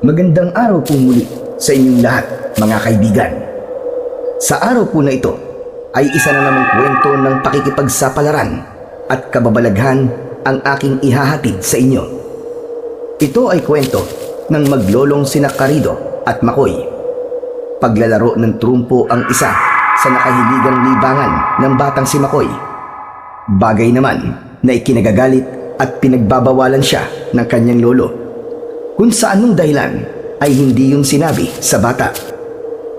Magandang araw po muli sa inyong lahat, mga kaibigan. Sa araw po na ito ay isa na namang kwento ng pakikipagsapalaran at kababalaghan ang aking ihahatid sa inyo. Ito ay kwento ng maglolong sina Carido at Makoy. Paglalaro ng trumpo ang isa sa nakahiligang libangan ng batang si Makoy. Bagay naman na ikinagagalit at pinagbabawalan siya ng kanyang lolo. Kung sa anong dahilan ay hindi yung sinabi sa bata.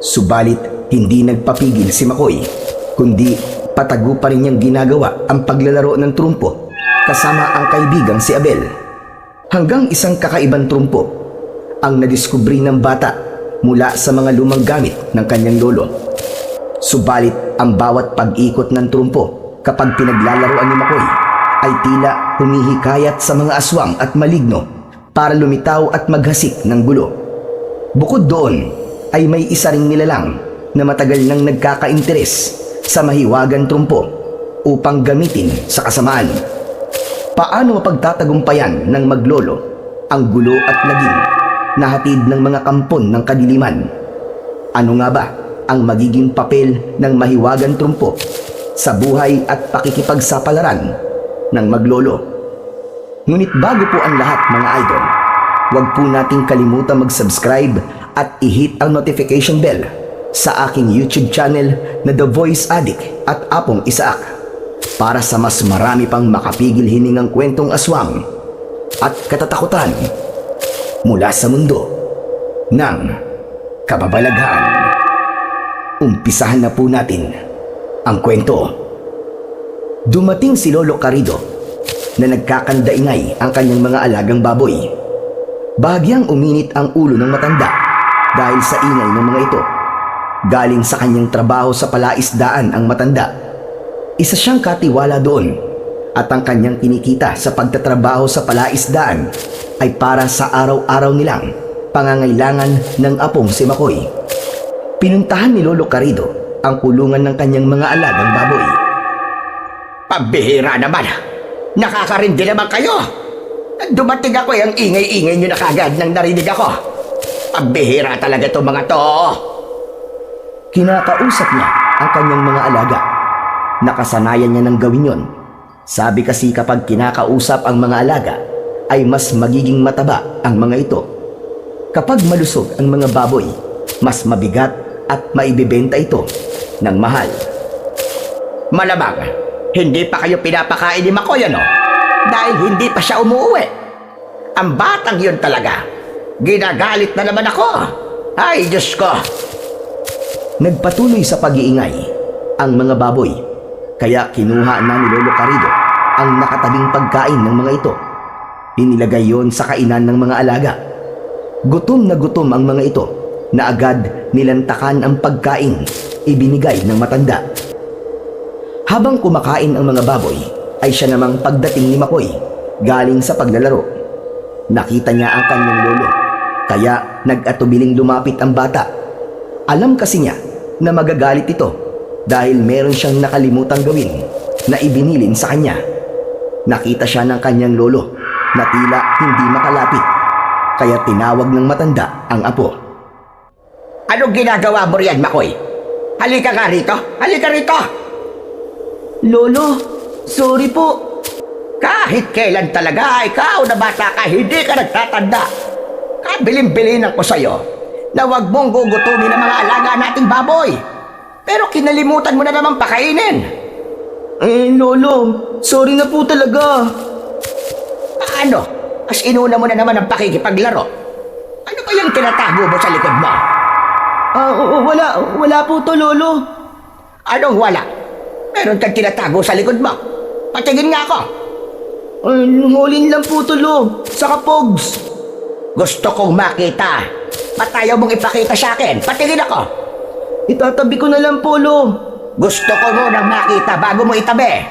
Subalit hindi nagpapigil si Makoy, kundi patago pa rin niyang ginagawa ang paglalaro ng trumpo kasama ang kaibigang si Abel. Hanggang isang kakaibang trumpo ang nadiskubri ng bata mula sa mga lumang gamit ng kanyang lolo. Subalit ang bawat pag-ikot ng trumpo kapag pinaglalaroan ni Makoy ay tila humihikayat sa mga aswang at maligno para lumitaw at maghasik ng gulo. Bukod doon ay may isa ring nilalang na matagal nang nagkaka-interes sa mahiwagang trumpo upang gamitin sa kasamaan. Paano mapagtatagumpayan ng maglolo ang gulo at lagim na hatid ng mga kampon ng kadiliman? Ano nga ba ang magiging papel ng mahiwagang trumpo sa buhay at pakikipagsapalaran ng maglolo? Ngunit bago po ang lahat, mga idol, huwag po nating kalimutan mag-subscribe at i-hit ang notification bell sa aking YouTube channel na The Voice Addict at Apong Isaak para sa mas marami pang makapigil hiningang kwentong aswang at katatakutan mula sa mundo ng kababalaghan. Umpisahan na po natin ang kwento. Dumating si Lolo Carido na nagkakandaingay ang kanyang mga alagang baboy. Bahagyang uminit ang ulo ng matanda dahil sa ingay ng mga ito. Galing sa kanyang trabaho sa palaisdaan ang matanda. Isa siyang katiwala doon at ang kanyang kinikita sa pagtatrabaho sa palaisdaan ay para sa araw-araw nilang pangangailangan ng apong si Makoy. Pinuntahan ni Lolo Carido ang kulungan ng kanyang mga alagang baboy. Pambihira naman! Nakakarindi naman kayo! Dumating ako ang ingay-ingay nyo na kagad nang narinig ako. Pambihira talaga itong mga to. Kinakausap niya ang kanyang mga alaga. Nakasanayan niya ng gawin yon. Sabi kasi kapag kinakausap ang mga alaga, ay mas magiging mataba ang mga ito. Kapag malusog ang mga baboy, mas mabigat at maibibenta ito ng mahal. Malamang, hindi pa kayo pinapakain ni Makoy, ano? Dahil hindi pa siya umuwi. Ang batang yun talaga. Ginagalit na naman ako. Ay, Diyos ko! Nagpatuloy sa pag-iingay ang mga baboy, kaya kinuha na ni Lolo Carido ang nakatabing pagkain ng mga ito. Inilagay yon sa kainan ng mga alaga. Gutom na gutom ang mga ito na agad nilantakan ang pagkain ibinigay ng matanda. Habang kumakain ang mga baboy, ay siya namang pagdating ni Makoy galing sa paglalaro. Nakita niya ang kanyang lolo, kaya nag-atubiling lumapit ang bata. Alam kasi niya na magagalit ito dahil meron siyang nakalimutan gawin na ibinilin sa kanya. Nakita siya ng kanyang lolo na tila hindi makalapit, kaya tinawag ng matanda ang apo. Anong ginagawa mo riyan, Makoy? Halika nga rito! Halika rito! Lolo, sorry po. Kahit kailan talaga, ikaw na bata ka, hindi ka nagtatanda. Kabilin-bilinan ko sa'yo na huwag mong gugutumin ang mga alaga nating baboy. Pero kinalimutan mo na naman pakainin. Lolo, sorry na po talaga. Paano? As inuna mo na naman ang pakikipaglaro. Ano ba yung tinatago mo sa likod mo? Wala po to, Lolo. Anong wala? Meron kang tinatago sa likod mo. Patingin nga ako. Hulin lang po to, Lo. Saka Pogs. Gusto kong makita. Ba't ayaw mong ipakita sa akin? Patingin ako. Itatabi ko na lang po, Lo. Gusto ko munang makita bago mo itabi.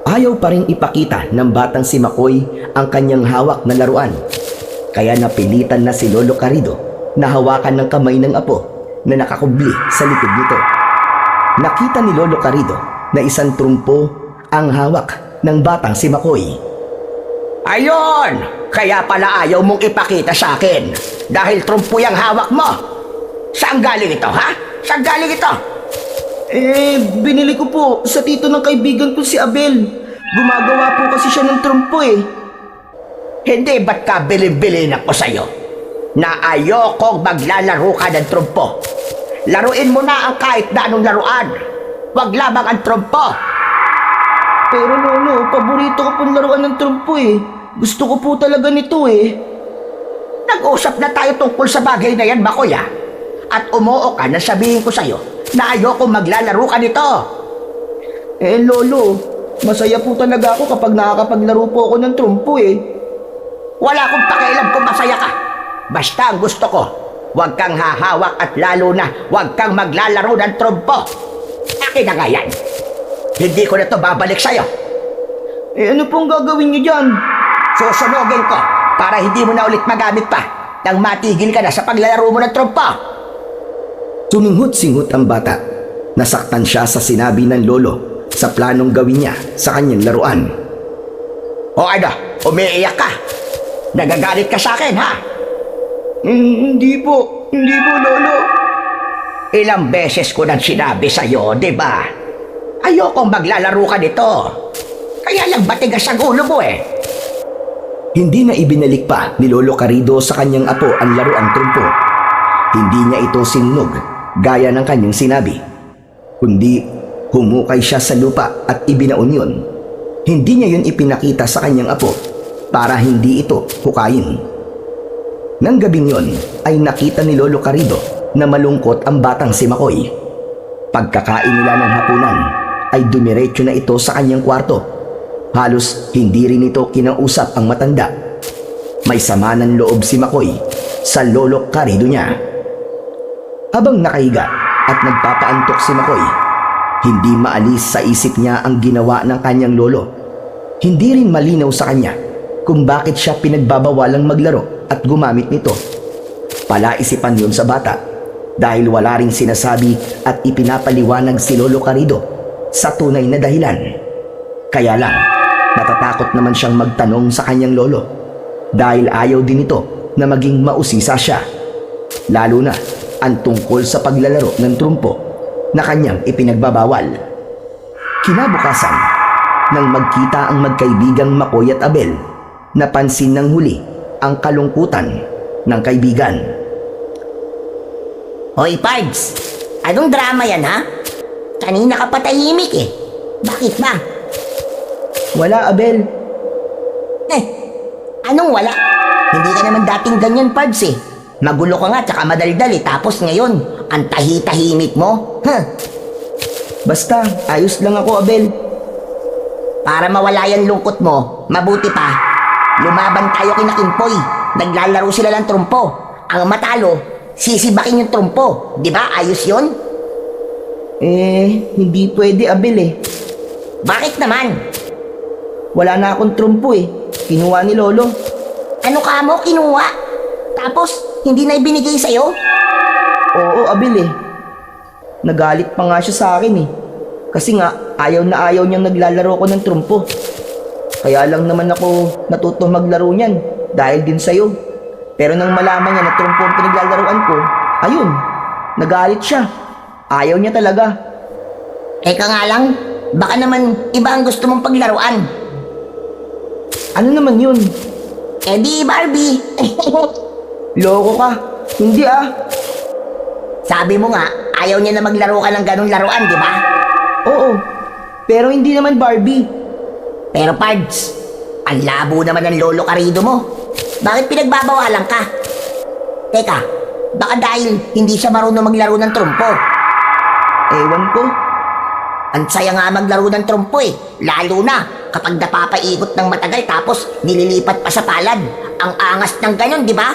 Ayaw pa rin ipakita ng batang si Makoy ang kanyang hawak na laruan. Kaya napilitan na si Lolo Carido na hawakan ng kamay ng apo na nakakubli sa likod nito. Nakita ni Lolo Carido na isang trumpo ang hawak ng batang si Makoy. Ayun! Kaya pala ayaw mong ipakita sa akin. Dahil trumpo yung hawak mo. Saan galing ito, ha? Saan galing ito? Binili ko po sa tito ng kaibigan ko si Abel. Gumagawa po kasi siya ng trumpo eh. Hindi ba't ka bilin-bilin ako sa'yo? Na ayokong maglalaro ka ng trumpo. Laruin mo na ang kahit na anong laruan. Huwag lamang ang trumpo. Pero lolo, paborito ko pong laruan ng trumpo eh. Gusto ko po talaga nito eh. Nag-usap na tayo tungkol sa bagay na yan, Makoy, ah. At umuo ka na sabihin ko sa'yo na ayokong maglalaro ka nito. Lolo, masaya po talaga ako kapag nakakapaglaro po ako ng trumpo eh. Wala akong pakialam kung masaya ka. Basta ang gusto ko, huwag kang hahawak at lalo na huwag kang maglalaro ng trumpo. Akin na nga yan. Hindi ko na to babalik sa'yo. Ano pong gagawin niyo dyan? Susunogin ko para hindi mo na ulit magamit pa nang matigil ka na sa paglalaro mo ng trumpo. Suminghut-singhut ang bata. Nasaktan siya sa sinabi ng lolo sa planong gawin niya sa kanyang laruan. O ano, umiiyak ka? Nagagalit ka sa akin, ha? Hindi po lolo. Ilang beses ko nang sinabi sa'yo, di ba? Ayokong maglalaro ka nito. Kaya lang batigas ang ulo mo eh. Hindi na ibinalik pa ni Lolo Carido sa kanyang apo ang laruang trumpo. Hindi niya ito sinunog gaya ng kanyang sinabi. Kundi humukay siya sa lupa at ibinaon yun. Hindi niya yun ipinakita sa kanyang apo para hindi ito hukayin. Nang gabing yon ay nakita ni Lolo Carido na malungkot ang batang si Makoy. Pagkakain nila ng hapunan ay dumiretso na ito sa kanyang kwarto. Halos hindi rin ito kinausap ang matanda. May sama ng loob si Makoy sa Lolo Carido niya. Habang nakahiga at nagpapaantok si Makoy, hindi maalis sa isip niya ang ginawa ng kanyang lolo. Hindi rin malinaw sa kanya kung bakit siya pinagbabawalang maglaro at gumamit nito. Palaisipan yun sa bata dahil wala ring sinasabi at ipinapaliwanag si Lolo Carido sa tunay na dahilan. Kaya lang, natatakot naman siyang magtanong sa kanyang lolo dahil ayaw din ito na maging mausisa siya. Lalo na ang tungkol sa paglalaro ng trumpo na kanyang ipinagbabawal. Kinabukasan, nang magkita ang magkaibigang Makoy at Abel, napansin ng huli ang kalungkutan ng kaibigan. Hoy, Pards! Anong drama yan, ha? Kanina ka pa tahimik eh. Bakit ba? Wala, Abel. Anong wala? Hindi ka naman dating ganyan, Pards eh. Magulo ka nga tsaka madaldal eh. Tapos ngayon, ang tahi-tahimik mo. Basta, ayos lang ako, Abel. Para mawala yan lungkot mo, mabuti pa. Lumaban tayo kina Kimpoy. Naglalaro sila ng trumpo. Ang matalo, sisibakin yung trumpo. Di ba? Ayos yun? Hindi pwede, Abel eh. Bakit naman? Wala na akong trumpo eh. Kinuha ni Lolo. Ano ka mo kinuha? Tapos, hindi na ibinigay sa'yo? Oo, Abel eh. Nagalit pa nga siya sa akin eh. Kasi nga, ayaw na ayaw niyang naglalaro ko ng trumpo. Kaya lang naman ako natuto maglaro niyan dahil din sa'yo. Pero nang malaman niya na trumpo ang pinaglalaroan ko, ayun, nagalit siya. Ayaw niya talaga. Eka nga lang, baka naman iba ang gusto mong paglaruan. Ano naman yun? Eh di Barbie. Loko ka. Hindi ah. Sabi mo nga, ayaw niya na maglaro ka ng ganong laruan, di ba? Oo. Pero hindi naman Barbie. Pero Pards, ang labo naman ng Lolo Carido mo. Bakit pinagbabawalan ka? Teka, baka dahil hindi siya marunong maglaro ng trumpo. Ewan ko. Ang saya nga maglaro ng trumpo eh. Lalo na kapag napapaikot ng matagal tapos nililipat pa sa palad. Ang angas ng ganon, di ba?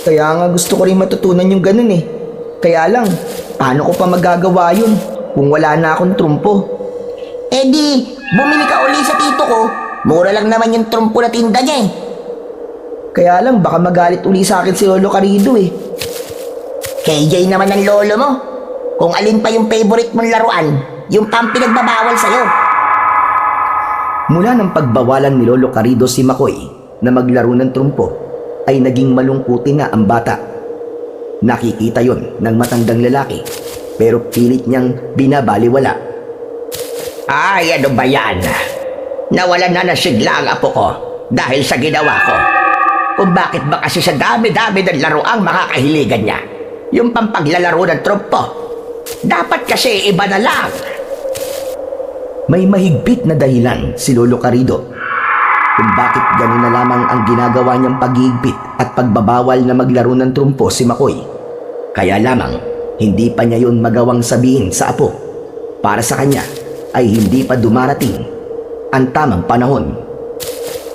Kaya nga gusto ko rin matutunan yung ganun eh. Kaya lang, paano ko pa magagawa yun kung wala na akong trumpo? Eh di, bumili ka uli sa tito ko. Mura lang naman yung trumpo na tinda niya eh. Kaya lang, baka magalit uli sa akin si Lolo Carido eh. KJ naman ang lolo mo. Kung alin pa yung favorite mong laruan, yung pang pinagbabawal sa'yo. Mula ng pagbawalan ni Lolo Carido si Makoy na maglaro ng trumpo, ay naging malungkutin na ang bata. Nakikita yon ng matandang lalaki, pero pilit niyang binabaliwala. Ay, ano ba yan? Nawalan na ng sigla ang apo ko dahil sa ginawa ko. Kung bakit ba kasi sa dami-dami ng laro ang makakahiligan niya. Yung pampaglalaro ng trumpo. Dapat kasi iba na lang. May mahigpit na dahilan si Lolo Carido kung bakit gano'n na lamang ang ginagawa niyang paghihigpit at pagbabawal na maglaro ng trumpo si Makoy. Kaya lamang, hindi pa niya yun magawang sabihin sa apo. Para sa kanya, ay hindi pa dumarating ang tamang panahon.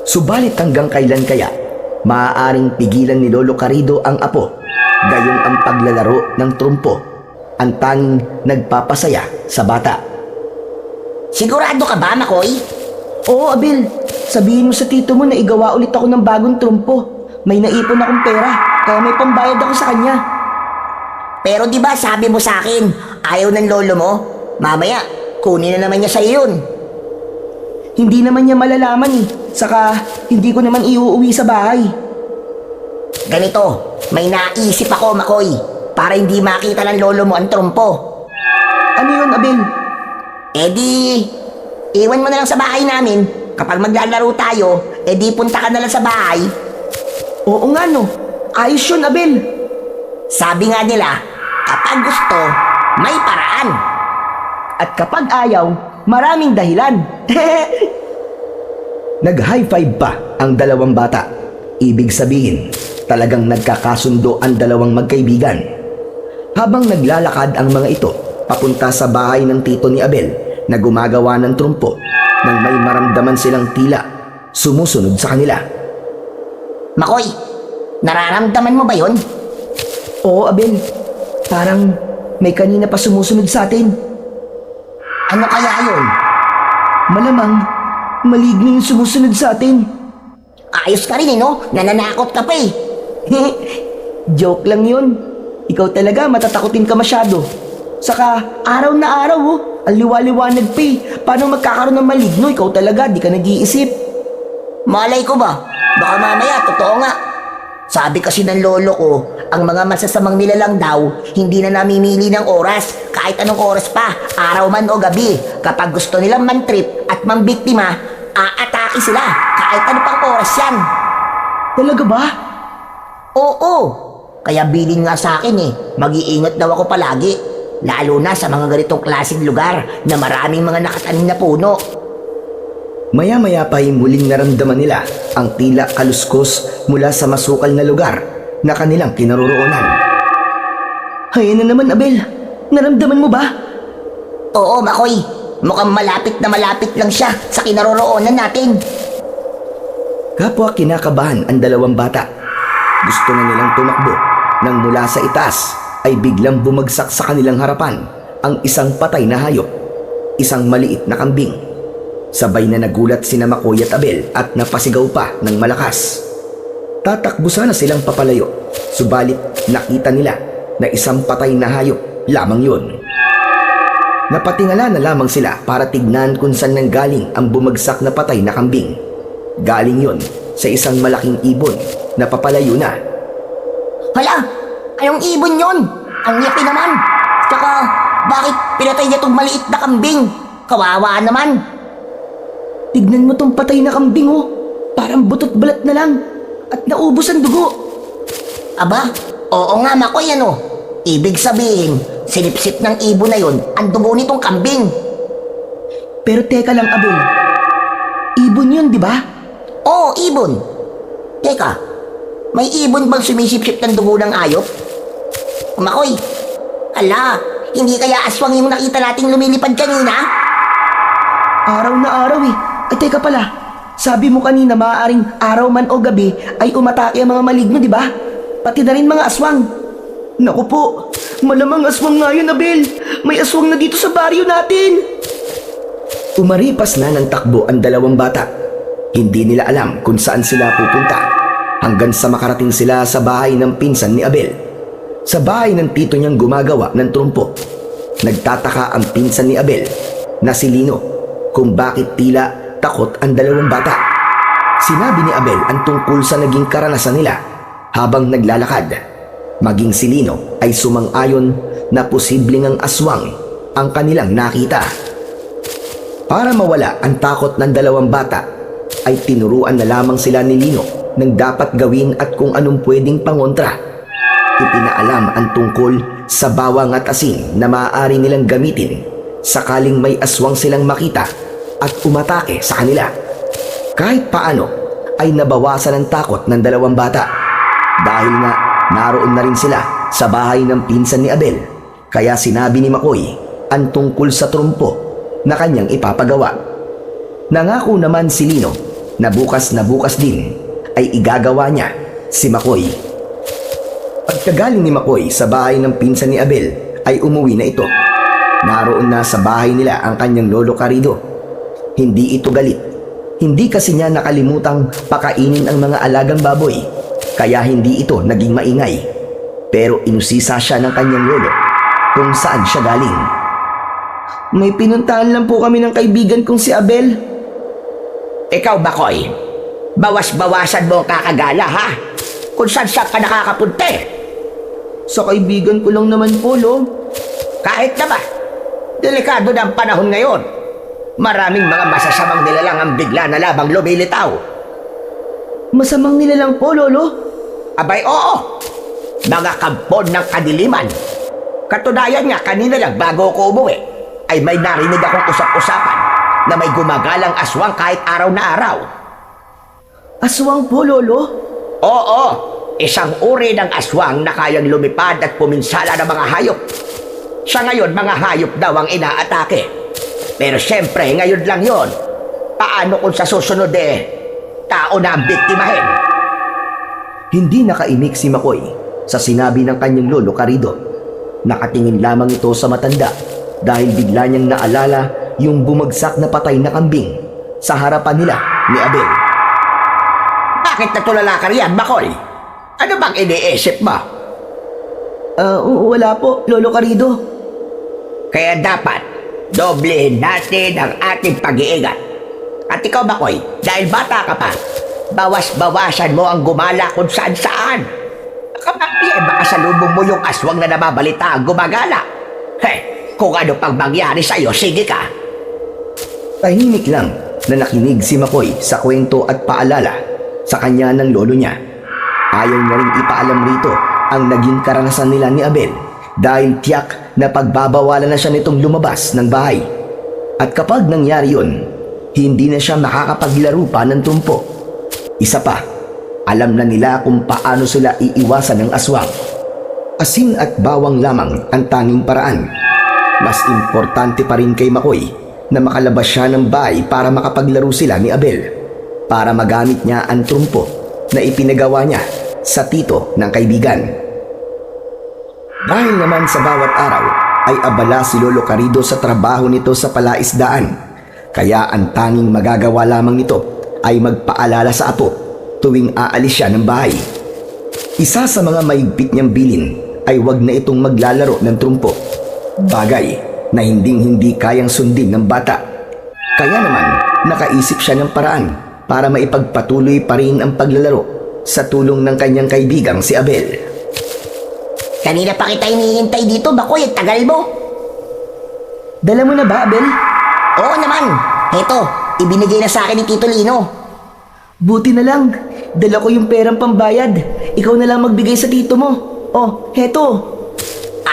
Subalit hanggang kailan kaya, maaaring pigilan ni Lolo Carido ang apo, gayong ang paglalaro ng trumpo, ang tanging nagpapasaya sa bata. Sigurado ka ba, Makoy? Oo, Abel. Sabihin mo sa tito mo na igawa ulit ako ng bagong trumpo. May naipon akong pera, kaya may pambayad ako sa kanya. Pero di ba sabi mo sa akin, ayaw ng lolo mo? Mamaya, kunin na naman niya sa'yo yun. Hindi naman niya malalaman eh. Saka, hindi ko naman iuuwi sa bahay. Ganito, may naisip ako, Makoy, para hindi makita ng lolo mo ang trumpo. Ano yun, Abel? Eh di, iwan mo na lang sa bahay namin. Kapag maglalaro tayo, eh di punta ka na lang sa bahay. Oo nga no. Ayos yun, Abel. Sabi nga nila, kapag gusto, may paraan. At kapag ayaw, maraming dahilan. Nag-high five pa ang dalawang bata. Ibig sabihin, talagang nagkakasundo ang dalawang magkaibigan. Habang naglalakad ang mga ito, papunta sa bahay ng tito ni Abel na gumagawa ng trumpo, nang may maramdaman silang tila sumusunod sa kanila. Makoy, nararamdaman mo ba yun? Oo, Abel. Parang may kanina pa sumusunod sa atin. Ano kaya yun? Malamang, maligno yung sumusunod sa atin. Ayos ka rin eh, no? Nananakot ka pa eh. Joke lang yun. Ikaw talaga matatakutin ka masyado. Saka, araw na araw oh. Ang liwa-liwanag pa eh. Paano magkakaroon ng maligno? Ikaw talaga, di ka nag-iisip. Malay ko ba? Baka mamaya, totoo nga. Sabi kasi ng lolo ko, ang mga masasamang nilalang daw, hindi na namimili ng oras, kahit anong oras pa, araw man o gabi. Kapag gusto nilang man-trip at mang-biktima, aatake sila, kahit ano pang oras yan. Talaga ba? Oo, kaya bilin nga sa akin eh, mag-iingat daw ako palagi. Lalo na sa mga ganitong klaseng lugar na maraming mga nakatanim na puno. Maya-maya pa ay muling naramdaman nila ang tila kaluskos mula sa masukal na lugar na kanilang kinaroroonan. Hay na naman, Abel. Naramdaman mo ba? Oo, Makoy, mukhang malapit na malapit lang siya sa kinaroroonan natin. Kapwa kinakabahan ang dalawang bata. Gusto na nilang tumakbo nang mula sa itaas ay biglang bumagsak sa kanilang harapan ang isang patay na hayop, isang maliit na kambing. Sabay na nagulat sina Makoy at Abel at napasigaw pa ng malakas. Tatakbo sana silang papalayo, subalit nakita nila na isang patay na hayop lamang yun. Napatingala na lamang sila para tignan kung saan nanggaling ang bumagsak na patay na kambing. Galing yun sa isang malaking ibon na papalayo na. Hala, anong ibon yon? Ang yaki naman. Tsaka, bakit pinatay niya tong maliit na kambing? Kawawa naman. Tignan mo tong patay na kambing oh. Parang butot balat na lang. At naubos ang dugo. Aba, oo nga, Makoy, ano? Ibig sabihin, sinipsip ng ibon na yon ang dugo nitong kambing. Pero teka lang, Abel. Ibon yun, di ba? Oo, ibon. Teka, may ibon bang sumisipsip ng dugo ng ayop? Makoy, ala, hindi kaya aswang yung nakita nating lumilipad kanina? Araw na araw eh. Ay, teka pala. Sabi mo kanina maaaring araw man o gabi ay umatake ang mga maligno, di ba? Pati na rin mga aswang. Naku po, malamang aswang nga yun, Abel. May aswang na dito sa baryo natin. Umaripas na ng takbo ang dalawang bata. Hindi nila alam kung saan sila pupunta hanggang sa makarating sila sa bahay ng pinsan ni Abel. Sa bahay ng tito niyang gumagawa ng trumpo. Nagtataka ang pinsan ni Abel na si Lino kung bakit tila takot ang dalawang bata. Sinabi ni Abel ang tungkol sa naging karanasan nila habang naglalakad. Maging si Lino ay sumang-ayon na posibleng ang aswang ang kanilang nakita. Para mawala ang takot ng dalawang bata, ay tinuruan na lamang sila ni Lino ng dapat gawin at kung anong pwedeng pangontra. Ipinaalam ang tungkol sa bawang at asin na maaari nilang gamitin sakaling may aswang silang makita at umatake sa kanila. Kahit paano ay nabawasan ang takot ng dalawang bata dahil nga naroon na rin sila sa bahay ng pinsan ni Abel, kaya sinabi ni Makoy ang tungkol sa trumpo na kanyang ipapagawa. Nangako naman si Lino na bukas din ay igagawa niya si Makoy. Pagkagaling ni Makoy sa bahay ng pinsan ni Abel ay umuwi na ito. Naroon na sa bahay nila ang kanyang lolo Carido. Hindi ito galit. Hindi kasi niya nakalimutang pakainin ang mga alagang baboy, kaya hindi ito naging maingay. Pero inusisa siya ng kanyang lolo kung saan siya galing. May pinuntahan lang po kami ng kaibigan kong si Abel. Ikaw, Bakoy, bawas-bawasan mo ang kakagala, ha? Kung saan ka nakakapunte. Sa kaibigan ko lang naman po, Lo. Kahit na ba, delikado na ang panahon ngayon. Maraming mga masasamang nilalang ang bigla na labang lumilitaw. Masamang nilalang po, Lolo. Abay, oo. Mga kampon ng kadiliman. Katunayan nga, kanina lang bago ko umuwi, ay may narinig akong usap-usapan na may gumagalang aswang kahit araw na araw. Aswang po, Lolo? Oo, isang uri ng aswang na kayang lumipad at puminsala ng mga hayop. Sa ngayon, mga hayop daw ang inaatake. Pero syempre, ngayon lang yon. Paano kung sa susunod tao na ang biktimahin? Hindi nakaimik si Makoy sa sinabi ng kanyang lolo Carido. Nakatingin lamang ito sa matanda dahil bigla niyang naalala yung bumagsak na patay na kambing sa harapan nila ni Abel. Bakit natulala ka riyan, Makoy? Ano bang iniisip mo? Wala po, Lolo Carido. Kaya dapat, doblehin natin ang ating pag-iingat. At ikaw, Makoy, dahil bata ka pa, bawas-bawasan mo ang gumala kung saan-saan. Kapag baka salubong mo yung aswang na nababalita ang gumagala. Kung ano pang mangyari sa'yo, sige ka. Tahimik lang na nakinig si Makoy sa kwento at paalala sa kanya ng lolo niya. Ayaw niya rin ipaalam rito ang naging karanasan nila ni Abel dahil tiyak na pagbabawalan na siya nitong lumabas ng bahay. At kapag nangyari yun, hindi na siya makakapaglaro pa ng tumpo. Isa pa, alam na nila kung paano sila iiwasan ng aswang. Asin at bawang lamang ang tanging paraan. Mas importante pa rin kay Makoy na makalabas siya ng bahay para makapaglaro sila ni Abel, para magamit niya ang trumpo na ipinagawa niya sa tito ng kaibigan. Dahil naman sa bawat araw ay abala si Lolo Carido sa trabaho nito sa palaisdaan, kaya ang tanging magagawa lamang nito ay magpaalala sa apo tuwing aalis siya ng bahay. Isa sa mga mahigpit niyang bilin ay wag na itong maglalaro ng trumpo, bagay na hindi kayang sundin ng bata. Kaya naman nakaisip siya ng paraan para maipagpatuloy pa rin ang paglalaro sa tulong ng kanyang kaibigang si Abel. Kanina pa kita hinihintay dito, Bakoy, ang tagal mo. Dala mo na ba, Abel? Oo naman. Heto, ibinigay na sa akin ni Tito Lino. Buti na lang. Dala ko yung perang pambayad. Ikaw na lang magbigay sa tito mo. Oh, heto.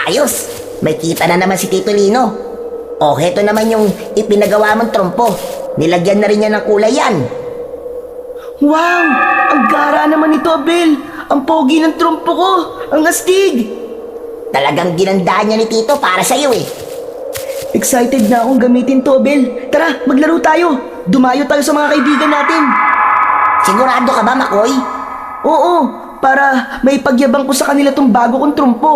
Ayos, may kita na naman si Tito Lino. O, heto naman yung ipinagawa mong trompo. Nilagyan na rin niya ng kulay yan. Wow! Ang gara naman ito, Abel. Ang pogi ng trumpo ko. Ang astig. Talagang ginandaan niya ni Tito para sa'yo eh. Excited na akong gamitin to, Abel. Tara, maglaro tayo. Dumayo tayo sa mga kaibigan natin. Sigurado ka ba, Makoy? Oo, para may pagyabang ko sa kanila tong bago kong trumpo.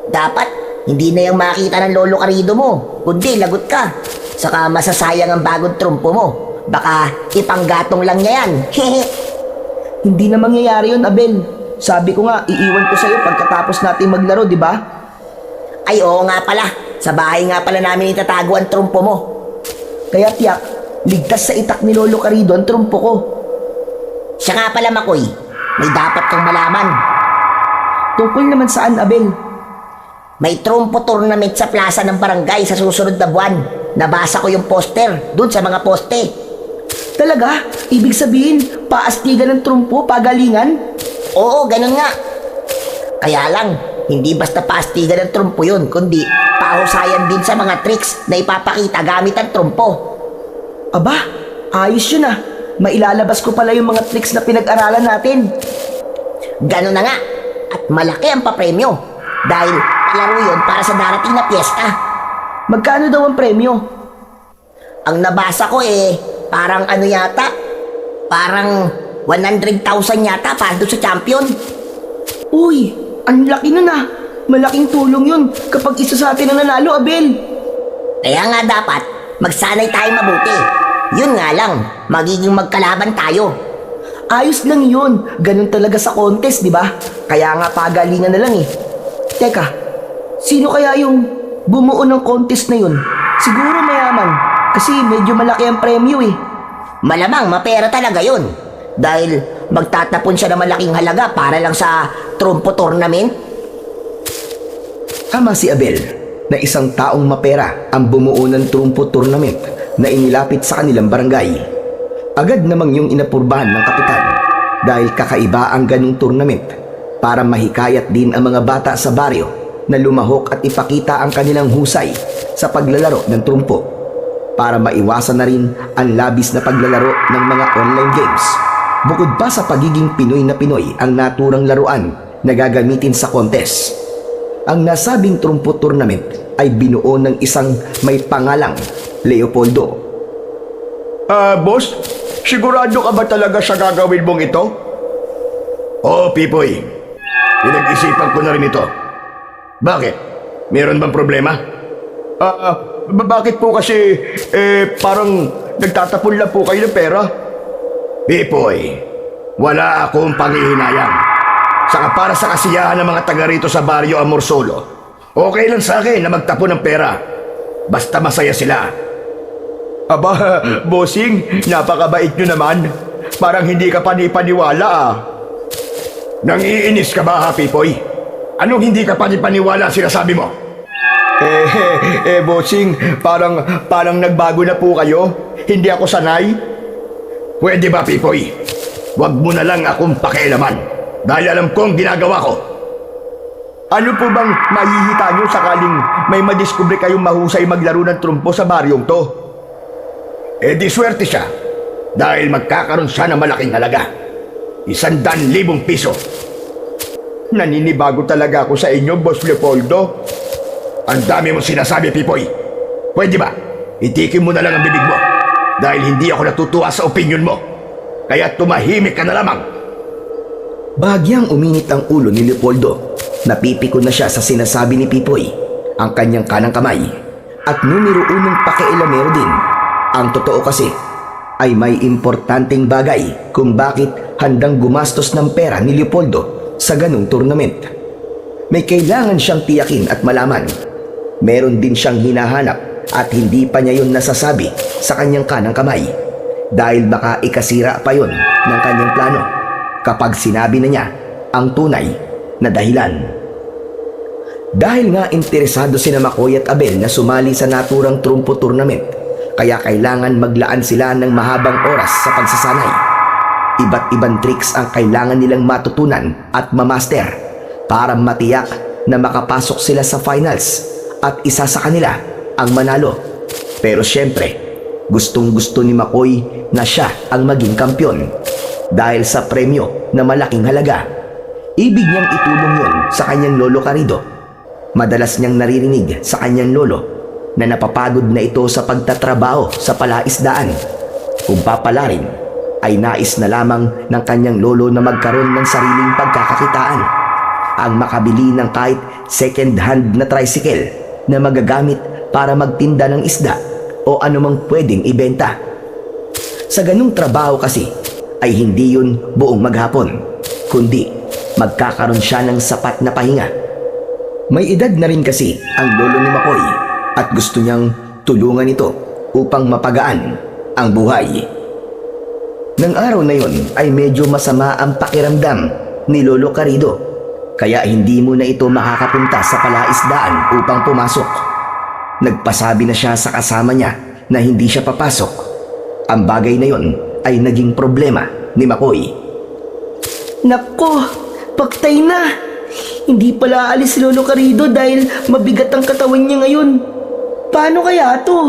Dapat, hindi na yung makita ng Lolo Carido mo. Kundi, lagot ka. Saka masasayang ang bagong trumpo mo. Baka ipanggatong lang niya yan. Hehe. Hindi na mangyayari yun, Abel. Sabi ko nga, iiwan ko sa'yo pagkatapos natin maglaro, di ba? Ay, oo nga pala. Sa bahay nga pala namin itatago ang trumpo mo. Kaya tiyak, ligtas sa itak ni Lolo Carido ang trumpo ko. Siya nga pala, Makoy. May dapat kang malaman. Tungkol naman saan, Abel? May trumpo tournament sa plaza ng barangay sa susunod na buwan. Nabasa ko yung poster dun sa mga poste. Talaga? Ibig sabihin, paastigan ng trumpo, pagalingan? Oo, ganun nga. Kaya lang, hindi basta paastigan ng trumpo yun, kundi pahusayan din sa mga tricks na ipapakita gamit ang trumpo. Aba, ayos yun ah. Mailalabas ko pala yung mga tricks na pinag-aralan natin. Ganun na nga. At malaki ang papremyo. Dahil palaro yun para sa darating na piyesta. Magkano daw ang premyo? Ang nabasa ko parang ano yata? Parang 100,000 yata para doon sa champion. Uy, ang laki nun ah. Malaking tulong yun kapag isa sa atin ang nanalo, Abel. Kaya nga dapat, magsanay tayo mabuti. Yun nga lang, magiging magkalaban tayo. Ayos lang yun. Ganun talaga sa contest, di ba? Kaya nga pagalingan na lang eh. Teka, sino kaya yung bumuo ng contest na yun? Siguro mayaman. Kasi medyo malaki ang premyo eh. Malamang mapera talaga yun. Dahil magtatapon siya ng malaking halaga para lang sa trumpo tournament. Tama si Abel na isang taong mapera ang bumuo ng trumpo tournament na inilapit sa kanilang barangay. Agad namang yung inapurbahan ng kapitan dahil kakaiba ang ganung tournament para mahikayat din ang mga bata sa baryo na lumahok at ipakita ang kanilang husay sa paglalaro ng trumpo para maiwasan na rin ang labis na paglalaro ng mga online games. Bukod pa sa pagiging Pinoy na Pinoy ang naturang laruan na gagamitin sa contest. Ang nasabing trumpo tournament ay binuo ng isang may pangalang Leopoldo. Boss, sigurado ka ba talaga sa gagawin mong ito? Oo, Pipoy. Pinag-isipan ko na rin ito. Bakit? Meron bang problema? Bakit po kasi, parang nagtatapon lang po kayo ng pera? Pipoy, wala akong panghihinayang. Saka para sa kasiyahan ng mga taga rito sa Barrio Amorsolo, okay lang sa akin na magtapon ng pera. Basta masaya sila. Aba, bossing, napakabait nyo naman. Parang hindi ka panipaniwala ah. Nangiinis ka ba ha, Pipoy? Anong hindi ka panipaniwala sinasabi mo? Bossing, parang nagbago na po kayo. Hindi ako sanay. Pwede ba, Pipoy? Huwag mo na lang akong pakialaman dahil alam kong ginagawa ko. Ano po bang mahihita nyo sakaling may madiskubre kayong mahusay maglaro ng trumpo sa baryong to? Di swerte siya dahil magkakaroon siya ng malaking halaga. 100,000 piso. Naninibago talaga ako sa inyo, Boss Leopoldo. Ang dami mong sinasabi, Pipoy. Pwede ba? Itikin mo na lang ang bibig mo dahil hindi ako natutuwa sa opinion mo. Kaya tumahimik ka na lamang. Bahagyang uminit ang ulo ni Leopoldo. Napipikon na siya sa sinasabi ni Pipoy, ang kanyang kanang kamay, at numero unong pakialamero din. Ang totoo kasi ay may importanteng bagay kung bakit handang gumastos ng pera ni Leopoldo sa ganung tournament. May kailangan siyang tiyakin at malaman. Meron din siyang hinahanap at hindi pa niya yun nasasabi sa kanyang kanang kamay dahil baka ikasira pa yun ng kanyang plano kapag sinabi na niya ang tunay na dahilan. Dahil nga interesado sina Makoy at Abel na sumali sa naturang trumpo tournament, kaya kailangan maglaan sila ng mahabang oras sa pagsasanay. Iba't ibang tricks ang kailangan nilang matutunan at mamaster para matiyak na makapasok sila sa finals at isa sa kanila ang manalo. Pero syempre, gustong gusto ni Makoy na siya ang maging kampyon dahil sa premyo na malaking halaga. Ibig niyang itulong yun sa kanyang lolo Carido. Madalas niyang naririnig sa kanyang lolo na napapagod na ito sa pagtatrabaho sa palaisdaan. Kung papalarin, ay nais na lamang ng kanyang lolo na magkaroon ng sariling pagkakakitaan. Ang makabili ng kahit second-hand na tricycle na magagamit para magtinda ng isda o anumang pwedeng ibenta. Sa ganung trabaho kasi ay hindi yun buong maghapon, kundi magkakaroon siya ng sapat na pahinga. May edad na rin kasi ang lolo ni Makoy at gusto niyang tulungan ito upang mapagaan ang buhay. Nang araw na yon ay medyo masama ang pakiramdam ni Lolo Carido, kaya hindi mo na ito makakapunta sa palaisdaan upang pumasok. Nagpasabi na siya sa kasama niya na hindi siya papasok. Ang bagay na yon ay naging problema ni Makoy. Nako, paktay na. Hindi pala aalis si Lolo Carido dahil mabigat ang katawan niya ngayon. Paano kaya to?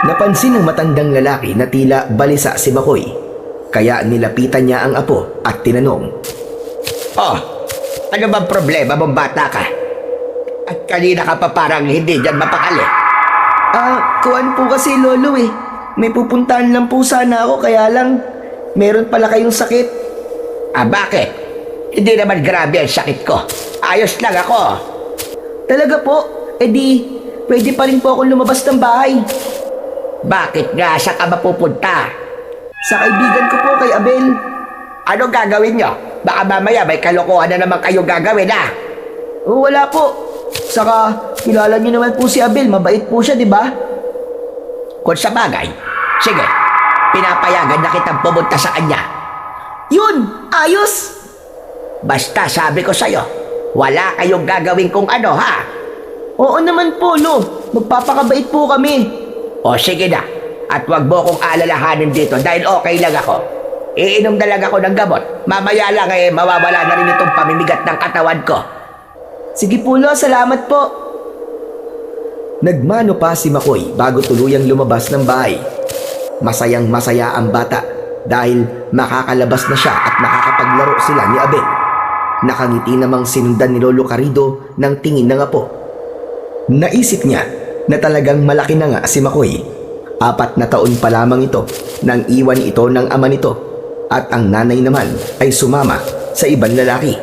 Napansin ng matandang lalaki na tila balisa si Makoy, kaya nilapitan niya ang apo at tinanong. Oh, ano bang problema mong bata ka? At kanina ka pa parang hindi dyan mapakali. Kuwan po kasi Lolo eh. May pupuntahan lang po sana ako kaya lang meron pala kayong sakit. Bakit? Hindi naman grabe ang sakit ko. Ayos lang ako. Talaga po? Di pwede pa rin po akong lumabas ng bahay. Bakit nga sa ka mapupunta? Sa kaibigan ko po kay Abel. Ano gagawin nyo? Baka mamaya may kalokohan na naman kayo gagawin Wala po. Saka kilala niyo naman po si Abel, mabait po siya, di ba? Kung sa bagay, sige, pinapayagan na kitang pumunta sa kanya. Yun! Ayos! Basta sabi ko sa'yo, wala kayong gagawin kung ano ha? Oo naman po, Lo. Magpapakabait po kami. O sige na, at wag mo kong alalahanin dito dahil okay lang ako. Iinom na lang ako ng gamot. Mamaya lang mawawala na rin itong pamimigat ng katawan ko. Sige po, Lo. Salamat po. Nagmano pa si Makoy bago tuluyang lumabas ng bahay. Masayang masaya ang bata dahil makakalabas na siya at makakapaglaro sila ni Abel. Nakangiti namang sinundan ni Lolo Carido ng tingin ng apo. Naisip niya na talagang malaki na nga si Makoy. 4 na taon pa lamang ito nang iwan ito ng ama nito at ang nanay naman ay sumama sa ibang lalaki.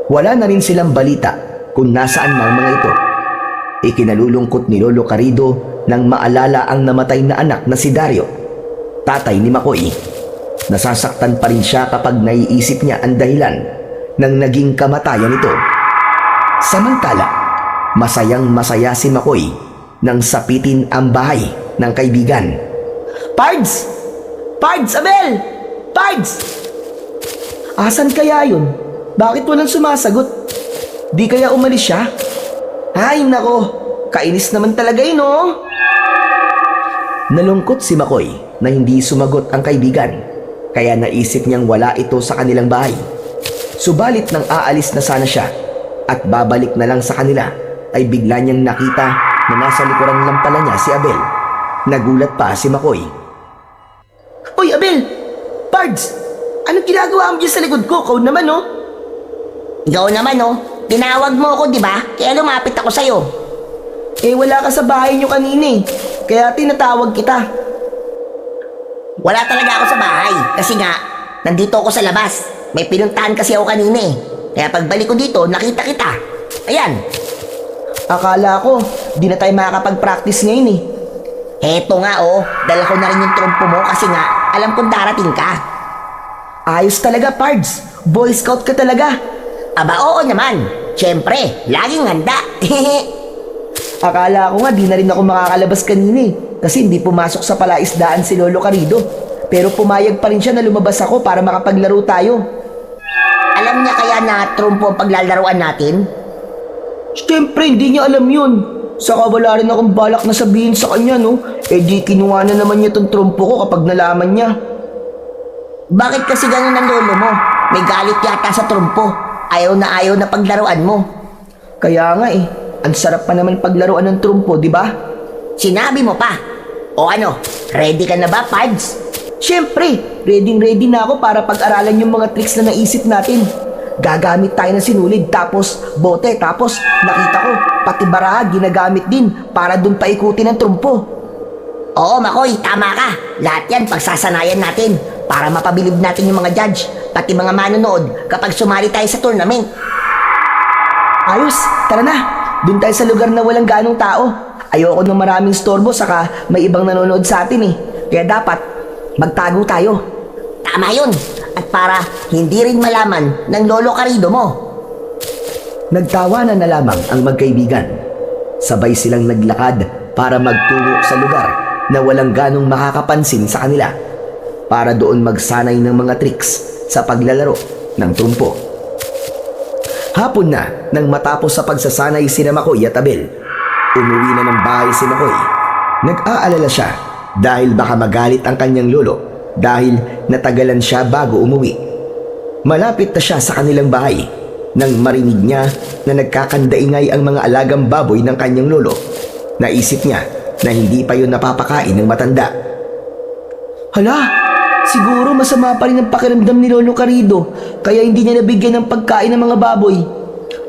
Wala na rin silang balita kung nasaan na ang mga ito. Ikinalulungkot ni Lolo Carido nang maalala ang namatay na anak na si Dario, tatay ni Makoy. Nasasaktan pa rin siya kapag naiisip niya ang dahilan ng naging kamatayan nito. Samantala, masayang masaya si Makoy nang sapitin ang bahay ng kaibigan. Pards! Pards, Abel! Pards! Asan kaya yun? Bakit walang sumasagot? Di kaya umalis siya? Ay, nako. Kainis naman talaga yun, oh. Nalungkot si Makoy na hindi sumagot ang kaibigan, kaya naisip niyang wala ito sa kanilang bahay. Subalit nang aalis na sana siya at babalik na lang sa kanila, ay bigla niyang nakita na nasa likuran lang pala niya si Abel. Nagulat pa si Makoy. Uy, Abel! Pards! Anong ginagawa mo dyan sa likod ko? Kau naman, oh. Ikaw naman, tinawag mo ako, di ba? Kaya lumapit ako sa'yo. Wala ka sa bahay niyo kanina eh. Kaya tinatawag kita. Wala talaga ako sa bahay. Kasi nga, nandito ako sa labas. May pinuntahan kasi ako kanina eh. Kaya pagbalik ko dito, nakita kita. Ayan. Akala ko, di na tayo makakapag-practice ngayon eh. Eto nga dala ko na rin yung trumpo mo kasi nga, alam kong darating ka. Ayos talaga, Pards. Boy Scout ka talaga. Aba, oo naman. Siyempre, laging handa. Akala ko nga di na rin ako makakalabas kanina eh. Kasi hindi pumasok sa palaisdaan si Lolo Carido. Pero pumayag pa rin siya na lumabas ako para makapaglaro tayo. Alam niya kaya na trumpo ang paglalaruan natin? Siyempre, hindi niya alam yun. Saka wala rin akong balak na sabihin sa kanya, no? Di kinuha na naman niya tong trumpo ko kapag nalaman niya. Bakit kasi ganun ang lolo mo? May galit yata sa trumpo. Ayaw na paglaruan mo. Kaya nga eh, ang sarap pa naman paglaruan ng trumpo, di ba? Sinabi mo pa. O ano, ready ka na ba, Pards? Siyempre, ready na ako para pag-aralan yung mga tricks na naisip natin. Gagamit tayo ng sinulid, tapos bote, tapos nakita ko, pati baraha ginagamit din para dun paikutin ng trumpo. Oo, Makoy, tama ka. Lahat yan pagsasanayan natin para mapabilib natin yung mga judge, pati mga manonood kapag sumali tayo sa tournament. Ayos, tara na. Dun tayo sa lugar na walang ganong tao. Ayoko ng maraming storbo, saka may ibang nanonood sa atin eh. Kaya dapat, magtago tayo. Tama yun. At para hindi rin malaman ng Lolo Carido mo. Nagtawanan na lamang ang magkaibigan. Sabay silang naglakad para magtungo sa lugar na walang ganong makakapansin sa kanila para doon magsanay ng mga tricks sa paglalaro ng trumpo. Hapon na nang matapos sa pagsasanay sina Makoy at Abel. Umuwi na ng bahay si Makoy. Nag-aalala siya dahil baka magalit ang kanyang lolo dahil natagalan siya bago umuwi. Malapit na siya sa kanilang bahay nang marinig niya na nagkakandaingay ang mga alagang baboy ng kanyang lolo. Naisip niya na hindi pa yun napapakain ng matanda. Hala, siguro masama pa rin ang pakiramdam ni Lolo Carido kaya hindi niya nabigyan ng pagkain ng mga baboy.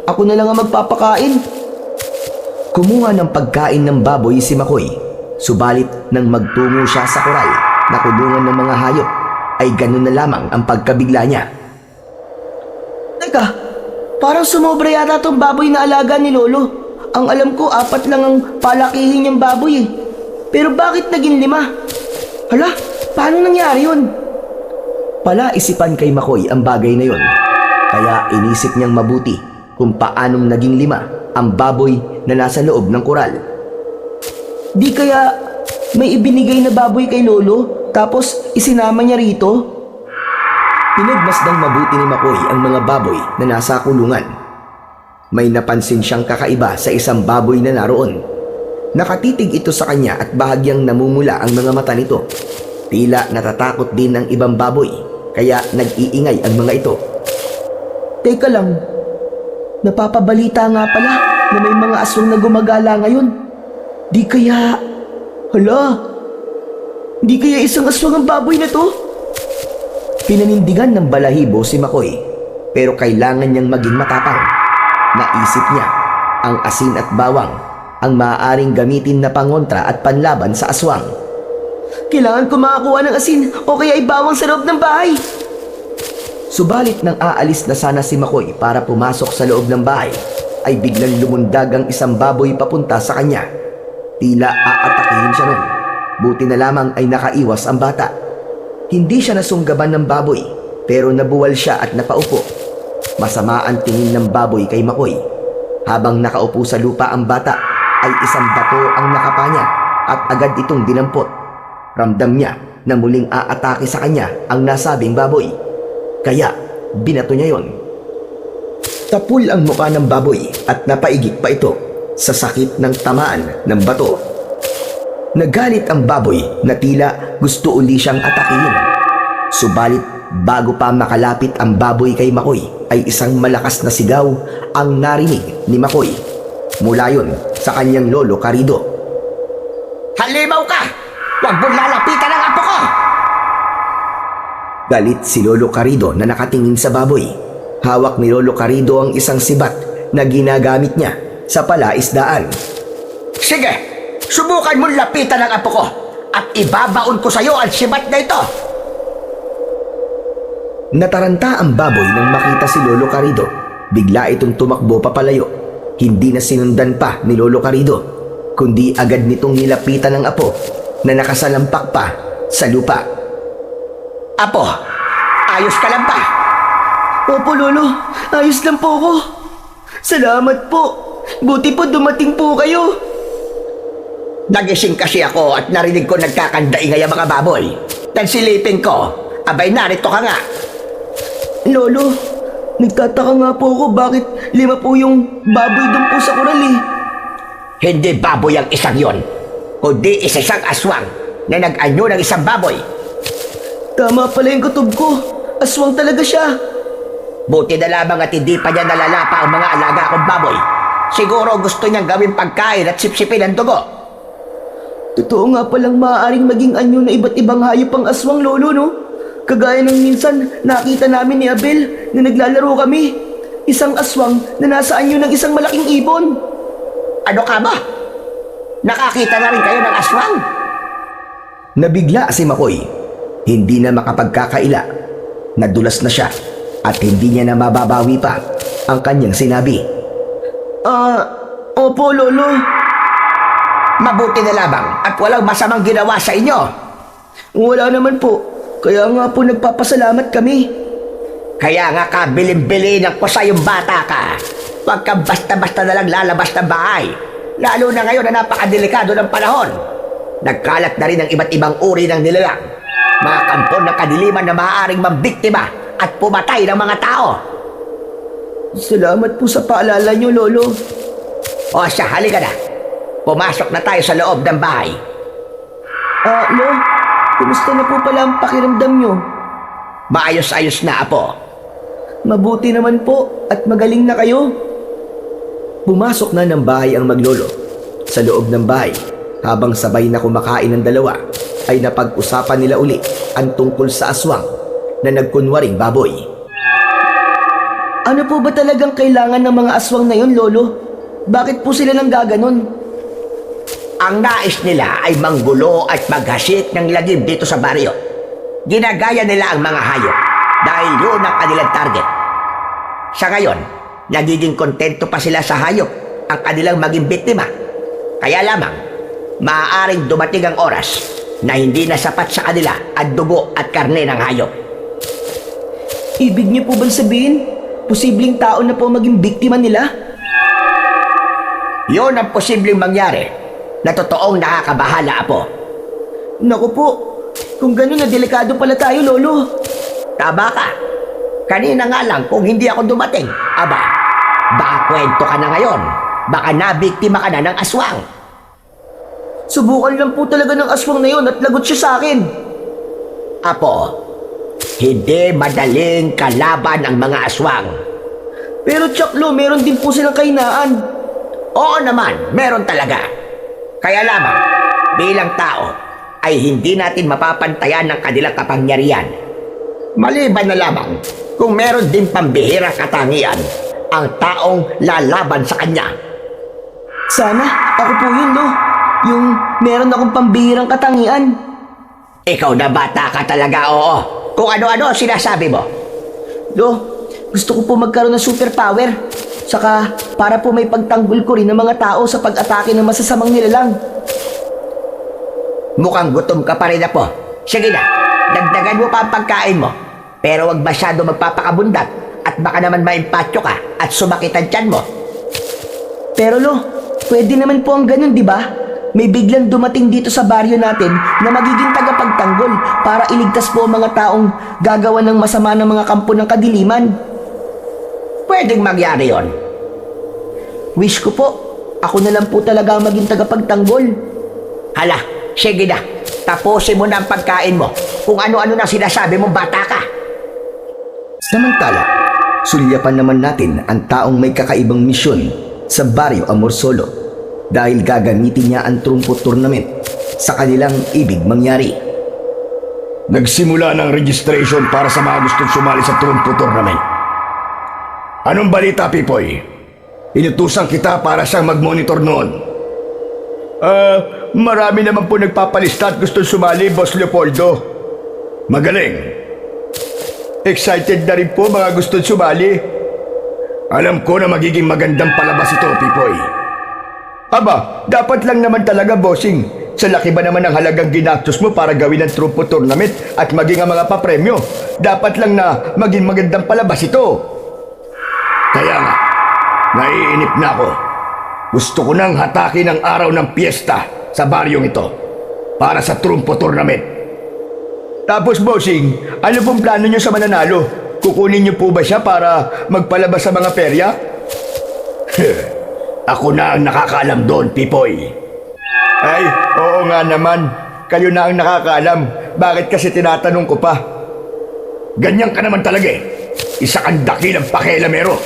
Ako na lang ang magpapakain. Kumuha ng pagkain ng baboy si Makoy. Subalit nang magtungo siya sa koral na kulungan ng mga hayop, ay ganun na lamang ang pagkabigla niya. Teka, parang sumobra yata tong baboy na alaga ni Lolo. Ang alam ko, 4 lang ang palakihin niyang baboy eh. Pero bakit naging 5? Hala, paano nangyari yun? Palaisipan kay Makoy ang bagay na yon. Kaya inisip niyang mabuti kung paanong naging 5 ang baboy na nasa loob ng koral. Di kaya may ibinigay na baboy kay Lolo tapos isinama niya rito? Pinagmasdang mabuti ni Makoy ang mga baboy na nasa kulungan. May napansin siyang kakaiba sa isang baboy na naroon. Nakatitig ito sa kanya at bahagyang namumula ang mga mata nito. Tila natatakot din ang ibang baboy, kaya nag-iingay ang mga ito. Teka lang, napapabalita nga pala na may mga aswang na gumagala ngayon. Di kaya... Hala, di kaya isang aswang ang baboy na to? Pinanindigan ng balahibo si Makoy, pero kailangan niyang maging matapang. Naisip niya ang asin at bawang ang maaaring gamitin na pangontra at panlaban sa aswang. Kailangan ko makakuha ng asin o kaya ibawang sa loob ng bahay. Subalit nang aalis na sana si Makoy para pumasok sa loob ng bahay, ay biglang lumundag ang isang baboy papunta sa kanya. Tila aatakihin siya nun. Buti na lamang ay nakaiwas ang bata. Hindi siya nasunggaban ng baboy, pero nabuwal siya at napaupo. Masama ang tingin ng baboy kay Makoy. Habang nakaupo sa lupa ang bata, ay isang bato ang nakapanya at agad itong dinampot. Ramdam niya na muling aatake sa kanya ang nasabing baboy. Kaya binato niya yon. Tapul ang mukha ng baboy at napaigit pa ito sa sakit ng tamaan ng bato. Nagalit ang baboy na tila gusto uli siyang atakihin. Subalit bago pa makalapit ang baboy kay Makoy ay isang malakas na sigaw ang narinig ni Makoy. Mula yon sa kanyang lolo Carido. Halimaw ka! Huwag mong lalapitan ang apo ko! Galit si Lolo Carido na nakatingin sa baboy. Hawak ni Lolo Carido ang isang sibat na ginagamit niya sa palaisdaan. Sige, subukan mong lapitan ang apo ko at ibabaon ko sa iyo ang sibat na ito. Nataranta ang baboy nang makita si Lolo Carido. Bigla itong tumakbo papalayo. Hindi na sinundan pa ni Lolo Carido, kundi agad nitong nilapitan ang apo na nakasalampak pa sa lupa. Apo, ayos ka lang ba? Opo, Lolo. Ayos lang po ako. Salamat po. Buti po dumating po kayo. Nagising kasi ako at narinig ko nagkakandaingay ang mga baboy. Silipin ko, abay narito ka nga. Lolo, nagtataka nga po ako bakit 5 po yung baboy doon po sa koral eh. Hindi baboy ang isang yon, kundi isang aswang na nag-anyo ng isang baboy. Tama pala yung kutob ko. Aswang talaga siya. Buti na lamang at hindi pa niya nalalapa ang mga alaga kong baboy. Siguro gusto niyang gawing pagkain at sipsipin ang dugo. Totoo nga palang maaaring maging anyo na iba't ibang hayop ang aswang, Lolo, no? Kagaya ng minsan nakita namin ni Abel na naglalaro kami. Isang aswang na nasa anyo ng isang malaking ibon. Ano ka ba? Nakakita na rin kayo ng aswang? Nabigla si Makoy. Hindi na makapagkakaila. Nadulas na siya at hindi niya na mababawi pa ang kanyang sinabi. Opo, Lolo. Mabuti na lamang at walang masamang ginawa sa inyo. Wala naman po. Kaya nga po nagpapasalamat kami. Kaya nga ka bilim-bilin ko sa yung bata ka. Huwag kang basta-basta na lang lalabas ng bahay. Lalo na ngayon na napakadelikado ng panahon. Nagkalat na rin ang iba't ibang uri ng nilalang. Mga kampon ng kadiliman na maaaring mambiktima at pumatay ng mga tao. Salamat po sa paalala nyo, Lolo. O siya, halika na. Pumasok na tayo sa loob ng bahay. Lo, kumusta na po pala ang pakiramdam nyo? Maayos-ayos na, Apo. Mabuti naman po at magaling na kayo. Pumasok na ng bahay ang maglolo. Sa loob ng bahay, habang sabay na kumakain ng dalawa, ay napag-usapan nila uli ang tungkol sa aswang na nagkunwaring baboy. Ano po ba talagang kailangan ng mga aswang na yun, Lolo? Bakit po sila nang gaganon? Ang nais nila ay manggulo at maghasik ng lagim dito sa baryo. Ginagaya nila ang mga hayop dahil yun ang kanilang target. Sa ngayon, nagiging kontento pa sila sa hayop ang kanilang maging biktima. Kaya lamang, maaaring dumating ang oras na hindi na sapat sa kanila ang dugo at karne ng hayop. Ibig niyo po bang sabihin, posibleng tao na po maging biktima nila? Yun ang posibleng mangyari na totoong nakakabahala, Apo. Naku po, kung gano'n na delikado pala tayo, Lolo. Tama ka. Kanina nga lang kung hindi ako dumating. Aba, baka kwento ka na ngayon. Baka nabiktima ka na ng aswang. Subukan lang po talaga ng aswang na yun at lagot siya sa akin. Apo, hindi madaling kalaban ang mga aswang. Pero Chaklo, meron din po silang kahinaan. Oo naman, meron talaga. Kaya lamang, bilang tao, ay hindi natin mapapantayan ng kanilang kapangyarihan. Maliban na lamang kung meron din pambihirang katangian ang taong lalaban sa kanya. Sana, ako po yun, Lo. Yung meron akong pambihirang katangian. Ikaw na bata ka talaga, oo. Kung ano-ano sinasabi mo. Lo, gusto ko po magkaroon ng superpower. Saka, para po may pagtanggol ko rin ng mga tao sa pag-atake ng masasamang nilalang. Mukhang gutom ka pa rin na po. Sige na, dagdagan mo pa ang pagkain mo. Pero wag masyado magpapakabundat at baka naman maimpatyo ka at sumakit ang tiyan mo. Pero Lo, pwede naman po ang ganun, di ba? May biglang dumating dito sa baryo natin na magiging tagapagtanggol para iligtas po ang mga taong gagawa ng masama ng mga kampo ng kadiliman. Pwedeng mangyari yon. Wish ko po, ako na lang po talaga ang maging tagapagtanggol. Hala, sige na. Tapusin mo na ang pagkain mo. Kung ano-ano na sinasabi mong bata ka. Samantala, sulyapan naman natin ang taong may kakaibang misyon sa Baryo Amorsolo dahil gagamitin niya ang trumpo tournament sa kanilang ibig mangyari. Nagsimula ng registration para sa mga gustong sumali sa Trumpo Tournament. Anong balita, Pipoy? Inutusan kita para siyang mag-monitor noon. Marami naman po nagpapalista at gustong sumali, Boss Leopoldo. Magaling. Excited na rin po mga gustong sumali. Alam ko na magiging magandang palabas ito, Pipoy. Aba, dapat lang naman talaga, bossing. Sa laki ba naman ang halagang ginastos mo para gawin ang Trumpo Tournament at maging ang mga papremyo? Dapat lang na maging magandang palabas ito. Kaya nga, naiinip na ako. Gusto ko nang hatakin ang araw ng piyesta sa baryong ito para sa Trumpo Tournament. Tapos, bossing, ano pong plano nyo sa mananalo? Kukunin nyo po ba siya para magpalabas sa mga perya? Ako na ang nakakaalam doon, Pipoy. Ay, oo nga naman. Kayo na ang nakakaalam. Bakit kasi tinatanong ko pa? Ganyan ka naman talaga eh. Isa kang dakilang pakialamero.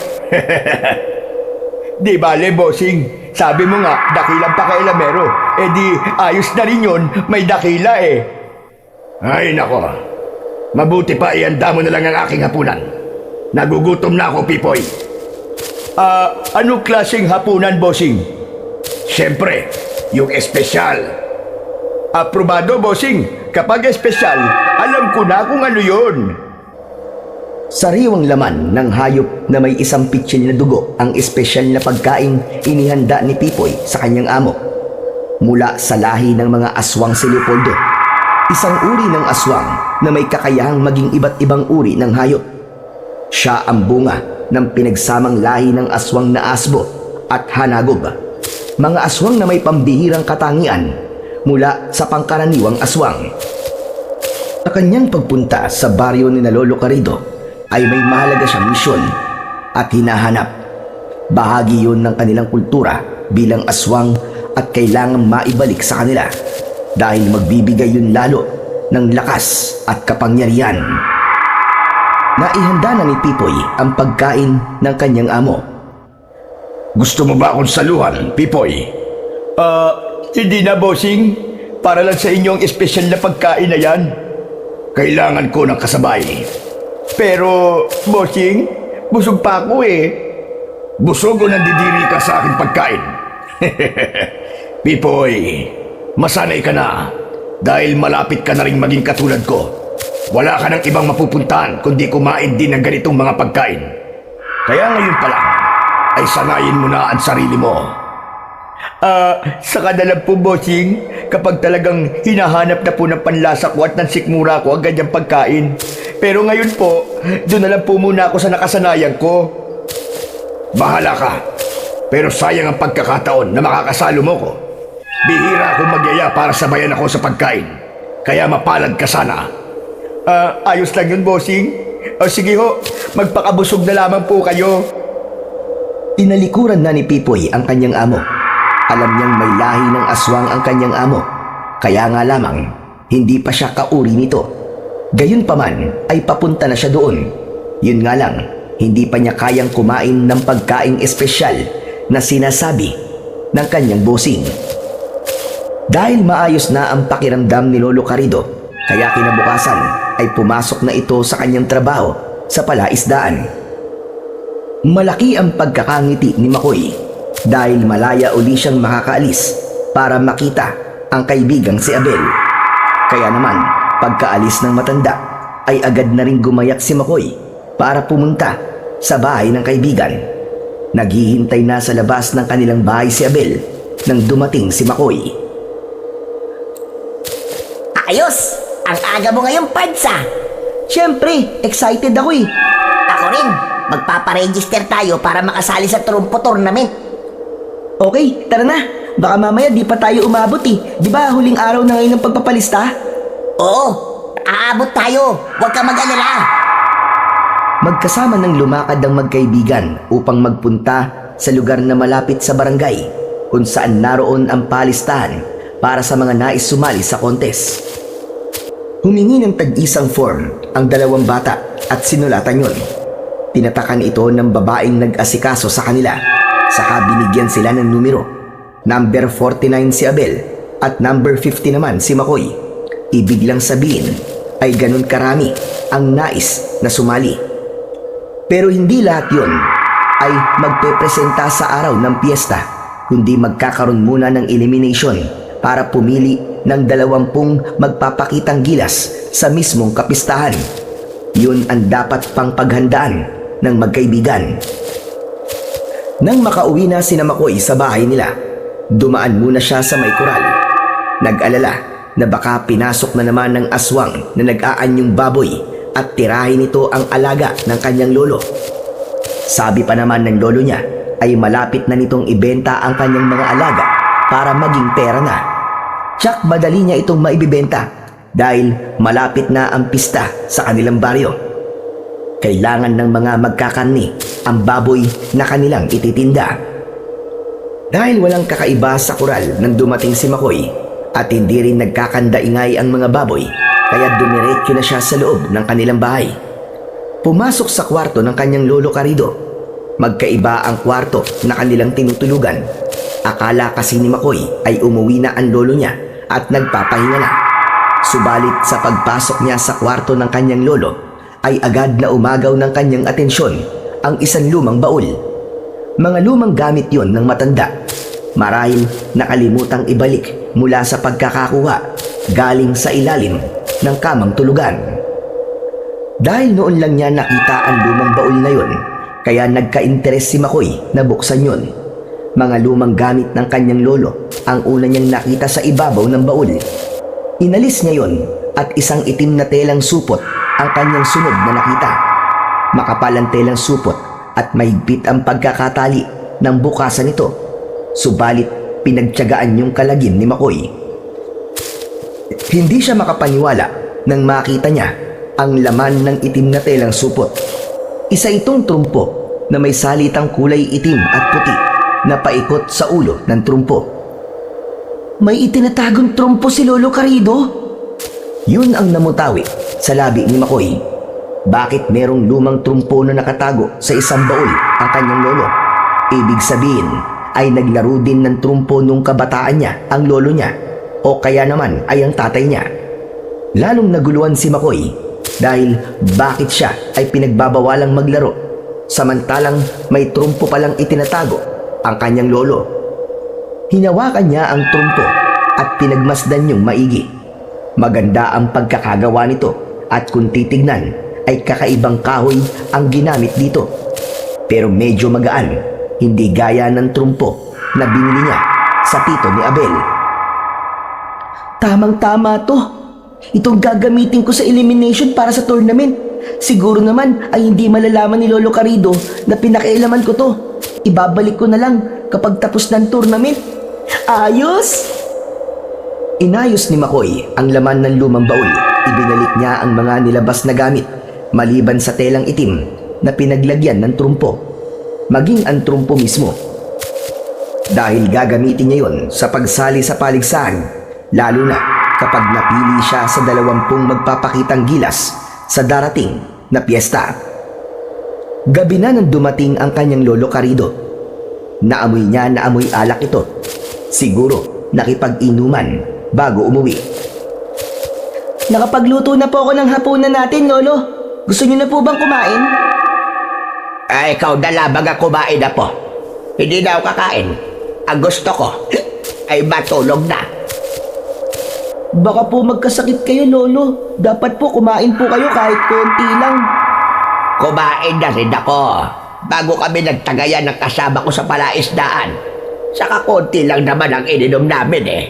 Di bale, bossing. Sabi mo nga, dakilang pakialamero. Eh di, ayos na rin yun. May dakila eh. Ay, nako. Mabuti pa ihanda mo na lang ang aking hapunan. Nagugutom na ako, Pipoy. Anong klaseng hapunan, bossing? Siyempre, yung espesyal. Aprobado, bossing. Kapag espesyal, alam ko na kung ano yun. Sariwang laman ng hayop na may isang pitsil na dugo ang espesyal na pagkain inihanda ni Pipoy sa kanyang amo. Mula sa lahi ng mga aswang si Leopoldo, isang uri ng aswang na may kakayahang maging iba't ibang uri ng hayop. Siya ang bunga ng pinagsamang lahi ng aswang na asbo at hanagob. Mga aswang na may pambihirang katangian, mula sa pangkaraniwang aswang. Sa kanyang pagpunta sa baryo ni Lolo Carrido ay may mahalaga siyang misyon at hinahanap. Bahagi yun ng kanilang kultura bilang aswang at kailangang maibalik sa kanila dahil magbibigay yun lalo ng lakas at kapangyarihan. Naihanda na ni Pipoy ang pagkain ng kanyang amo. Gusto mo ba akong saluhan, Pipoy? Hindi na, bossing. Para lang sa inyong espesyal na pagkain na yan. Kailangan ko ng kasabay. Pero, bossing, busog pa ako eh. Busog o nandidiri ka sa aking pagkain? Pipoy, masanay ka na dahil malapit ka na rin maging katulad ko. Wala ka ng ibang mapupuntahan kundi kumain din ng ganitong mga pagkain. Kaya ngayon pa lang ay sanayin mo na ang sarili mo. Saka na lang po, bossing, kapag talagang hinahanap na po ng panlasa ko at ng sikmura ko ang ganyang pagkain. Pero ngayon po, doon na lang po muna ako sa nakasanayan ko. Bahala ka. Pero sayang ang pagkakataon na makakasalo mo ko. Bihira akong magyaya para sabayan ako sa pagkain. Kaya mapalad ka sana. Ayos lang yun, bossing. O sige ho, magpakabusog na lamang po kayo. Tinalikuran na ni Pipoy ang kanyang amo. Alam niyang may lahi ng aswang ang kanyang amo. Kaya nga lamang, hindi pa siya kauri nito. Gayunpaman ay papunta na siya doon. Yun nga lang, hindi pa niya kayang kumain ng pagkaing espesyal na sinasabi ng kanyang bossing. Dahil maayos na ang pakiramdam ni Lolo Carrido, kaya kinabukasan ay pumasok na ito sa kanyang trabaho sa palaisdaan. Malaki ang pagkakangiti ni Makoy dahil malaya uli siyang makakaalis para makita ang kaibigang si Abel. Kaya naman, pagkaalis ng matanda ay agad na rin gumayak si Makoy para pumunta sa bahay ng kaibigan. Naghihintay na sa labas ng kanilang bahay si Abel nang dumating si Makoy. Ayos! Ang aga mo ngayong Padsa! Siyempre, excited ako eh. Ako rin! Magpaparegister tayo para makasali sa trumpo tournament. Okay, tara na. Baka mamaya di pa tayo umabot eh. Di ba huling araw na ngayon ng pagpapalista? Oo! Aabot tayo! Huwag ka mag-alala! Magkasama ng lumakad ang magkaibigan upang magpunta sa lugar na malapit sa barangay kung saan naroon ang palistahan para sa mga nais sumali sa kontes. Humingi ng tag-isang form ang dalawang bata at sinulatan yun. Tinatakan ito ng babaeng nag-asikaso sa kanila, saka binigyan sila ng numero. Number 49 si Abel at number 50 naman si Makoy. Ibig lang sabihin ay ganun karami ang nais na sumali. Pero hindi lahat yon ay magpepresenta sa araw ng piyesta, kundi magkakaroon muna ng elimination para pumili ng 20 magpapakitang gilas sa mismong kapistahan. Yun ang dapat pang paghandaan ng magkaibigan. Nang makauwi na sina Makoy sa bahay nila, dumaan muna siya sa may koral. Nag-alala na baka pinasok na naman ng aswang na nag-aanyong baboy at tirahin nito ang alaga ng kanyang lolo. Sabi pa naman ng lolo niya ay malapit na nitong ibenta ang kanyang mga alaga para maging pera na. Tsak madali niya itong maibibenta dahil malapit na ang pista sa kanilang baryo. Kailangan ng mga magkakarni ang baboy na kanilang ititinda. Dahil walang kakaiba sa koral nang dumating si Makoy at hindi rin nagkakandaingay ang mga baboy, kaya dumiretso na siya sa loob ng kanilang bahay. Pumasok sa kwarto ng kanyang Lolo Carrido. Magkaiba ang kwarto na kanilang tinutulugan. Akala kasi ni Makoy ay umuwi na ang lolo niya at nagpapahinga na. Subalit sa pagpasok niya sa kwarto ng kanyang lolo, ay agad na umagaw ng kanyang atensyon ang isang lumang baul. Mga lumang gamit yon ng matanda. Marahil nakalimutang ibalik mula sa pagkakakuha galing sa ilalim ng kamang tulugan. Dahil noon lang niya nakita ang lumang baul na yon, kaya nagka-interes si Makoy na buksan yon. Mga lumang gamit ng kanyang lolo ang una niyang nakita sa ibabaw ng baul. Inalis niya yon at isang itim na telang supot ang kanyang sunod na nakita. Makapal ang telang supot at mahigpit ang pagkakatali ng bukasan nito. Subalit pinagtiyagaan yung kalagim ni Makoy. Hindi siya makapaniwala nang makita niya ang laman ng itim na telang supot. Isa itong trumpo na may salitang kulay itim at puti na paikot sa ulo ng trumpo. May itinatagong trumpo si Lolo Carido? Yun ang namutawi sa labi ni Makoy. Bakit merong lumang trumpo na nakatago sa isang baul ang kanyang lolo? Ibig sabihin ay naglaro din ng trumpo nung kabataan niya ang lolo niya o kaya naman ay ang tatay niya. Lalong naguluhan si Makoy dahil bakit siya ay pinagbabawalang maglaro samantalang may trumpo palang itinatago ang kanyang lolo. Hinawakan niya ang trumpo at pinagmasdan niyong maigi. Maganda ang pagkakagawa nito at kung titignan ay kakaibang kahoy ang ginamit dito. Pero medyo magaan, hindi gaya ng trumpo na binili niya sa tito ni Abel. Tamang-tama to. Itong gagamitin ko sa elimination para sa tournament. Siguro naman ay hindi malalaman ni Lolo Carido na pinakailaman ko to. Ibabalik ko na lang kapag tapos ng tournament. Ayos! Inayos ni Makoy ang laman ng lumang baul. Ibinalik niya ang mga nilabas na gamit maliban sa telang itim na pinaglagyan ng trumpo, maging ang trumpo mismo. Dahil gagamitin niya yon sa pagsali sa paligsahan, lalo na kapag napili siya sa 20 magpapakitang gilas sa darating na piyesta. Gabi na nang dumating ang kanyang Lolo Carido. Naamoy niya na amoy alak ito. Siguro nakipag-inuman bago umuwi. Nakapagluto na po ako ng hapunan natin, Lolo. Gusto niyo na po bang kumain? Ay, ikaw dalabaga kumain na po. Hindi na ako kakain. Ang gusto ko ay matulog na. Baka po magkasakit kayo, Lolo. Dapat po kumain po kayo kahit konti lang. Kumain na rin ako. Bago kami nagtagayan ng kasama ko sa palaisdaan. Saka konti lang naman ang ininom namin eh.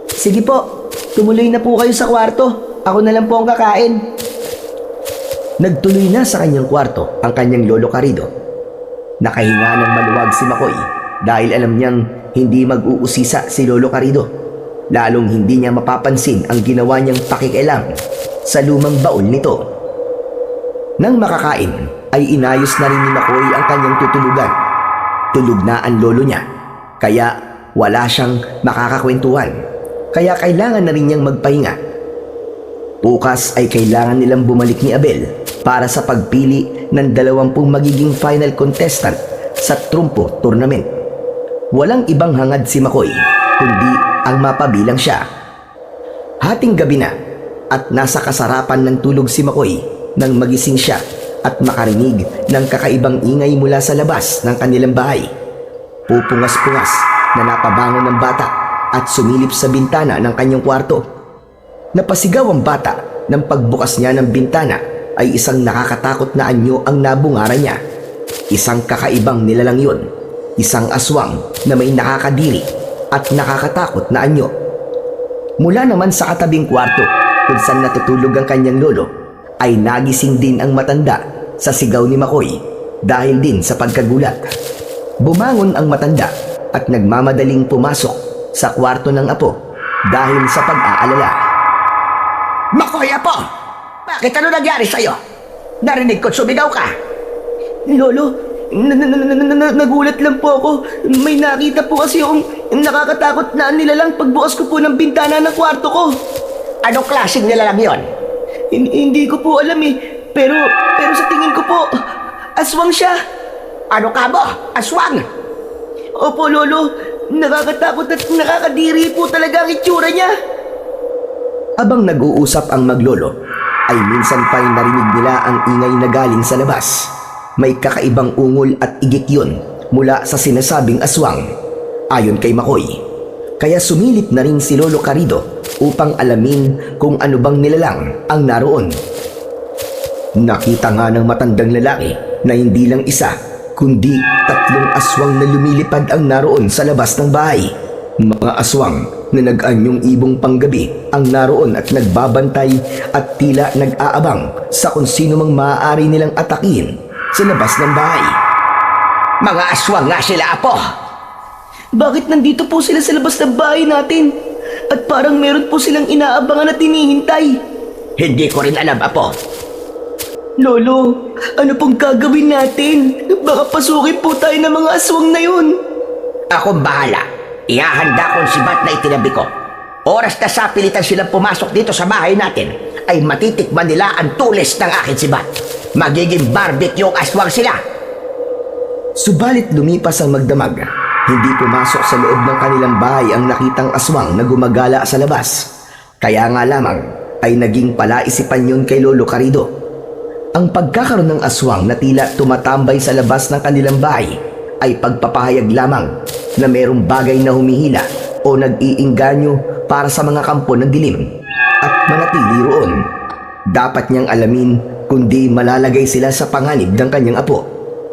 Sige po, tumuloy na po kayo sa kwarto. Ako na lang po ang kakain. Nagtuloy na sa kanyang kwarto ang kanyang Lolo Carido. Nakahinga ng maluwag si Makoy dahil alam niyang hindi mag-uusisa si Lolo Carido. Lalong hindi niya mapapansin ang ginawa niyang pakikialam sa lumang baul nito. Nang makakain ay inayos na rin ni Makoy ang kanyang tutulugan. Tulog na ang lolo niya kaya wala siyang makakakwentuhan. Kaya kailangan na rin niyang magpahinga. Bukas ay kailangan nilang bumalik ni Abel para sa pagpili ng 20 magiging final contestant sa Trumpo Tournament. Walang ibang hangad si Makoy kundi ang mapabilang siya. Hating gabi na at nasa kasarapan ng tulog si Makoy nang magising siya at makarinig ng kakaibang ingay mula sa labas ng kanilang bahay. Pupungas-pungas na napabangon ng bata at sumilip sa bintana ng kanyang kwarto. Napasigaw ang bata nang pagbukas niya ng bintana ay isang nakakatakot na anyo ang nabungara niya. Isang kakaibang nilalang yun, isang aswang na may nakakadiri at nakakatakot na anyo. Mula naman sa katabing kwarto kung saan natutulog ang kanyang lolo ay nagising din ang matanda sa sigaw ni Makoy dahil din sa pagkagulat. Bumangon ang matanda at nagmamadaling pumasok sa kwarto ng apo dahil sa pag-aalala. Makoy, apo! Bakit ano nangyari sa'yo? Narinig ko sumigaw ka. Lolo, nagulat lang po ako. May nakita po kasi yung nakakatakot na nilalang pagbukas ko po ng bintana ng kwarto ko. Anong klaseng nilalang yon? Hindi ko po alam eh. Pero sa tingin ko po, aswang siya. Ano ka mo? Aswang? Opo, Lolo. Nakakatakot at nakakadiri po talaga ang itsura niya. Abang nag-uusap ang maglolo, ay minsan pa'y narinig nila ang ingay na galing sa labas. May kakaibang ungol at igik yun mula sa sinasabing aswang, ayon kay Makoy. Kaya sumilip na rin si Lolo Carido upang alamin kung ano bang nilalang ang naroon. Nakita nga ng matandang lalaki na hindi lang isa, kundi 3 aswang na lumilipad ang naroon sa labas ng bahay. Mga aswang na nag-anyong ibong panggabi ang naroon at nagbabantay at tila nag-aabang sa kung sino mang maaari nilang atakin sa labas ng bahay. Mga aswang nga sila, apo! Bakit nandito po sila sa labas ng bahay natin? At parang meron po silang inaabangan at hinihintay. Hindi ko rin alam, Apo. Lolo, ano pong gagawin natin? Baka pasukin po tayo ng mga aswang na yun. Akong bahala. Ihahanda kong sibat na itinabi ko. Oras na sa pilitan silang pumasok dito sa bahay natin, ay matitikman nila ang tulis ng aking sibat. Magiging barbecue aswang sila. Subalit lumipas ang magdamag. Hindi pumasok sa loob ng kanilang bahay ang nakitang aswang na gumagala sa labas. Kaya nga lamang ay naging palaisipan yun kay Lolo Carido. Ang pagkakaroon ng aswang na tila tumatambay sa labas ng kanilang bahay ay pagpapahayag lamang na merong bagay na humihila o nag-iinganyo para sa mga kampo ng dilim at manatili roon. Dapat niyang alamin kundi malalagay sila sa panganib ng kanyang apo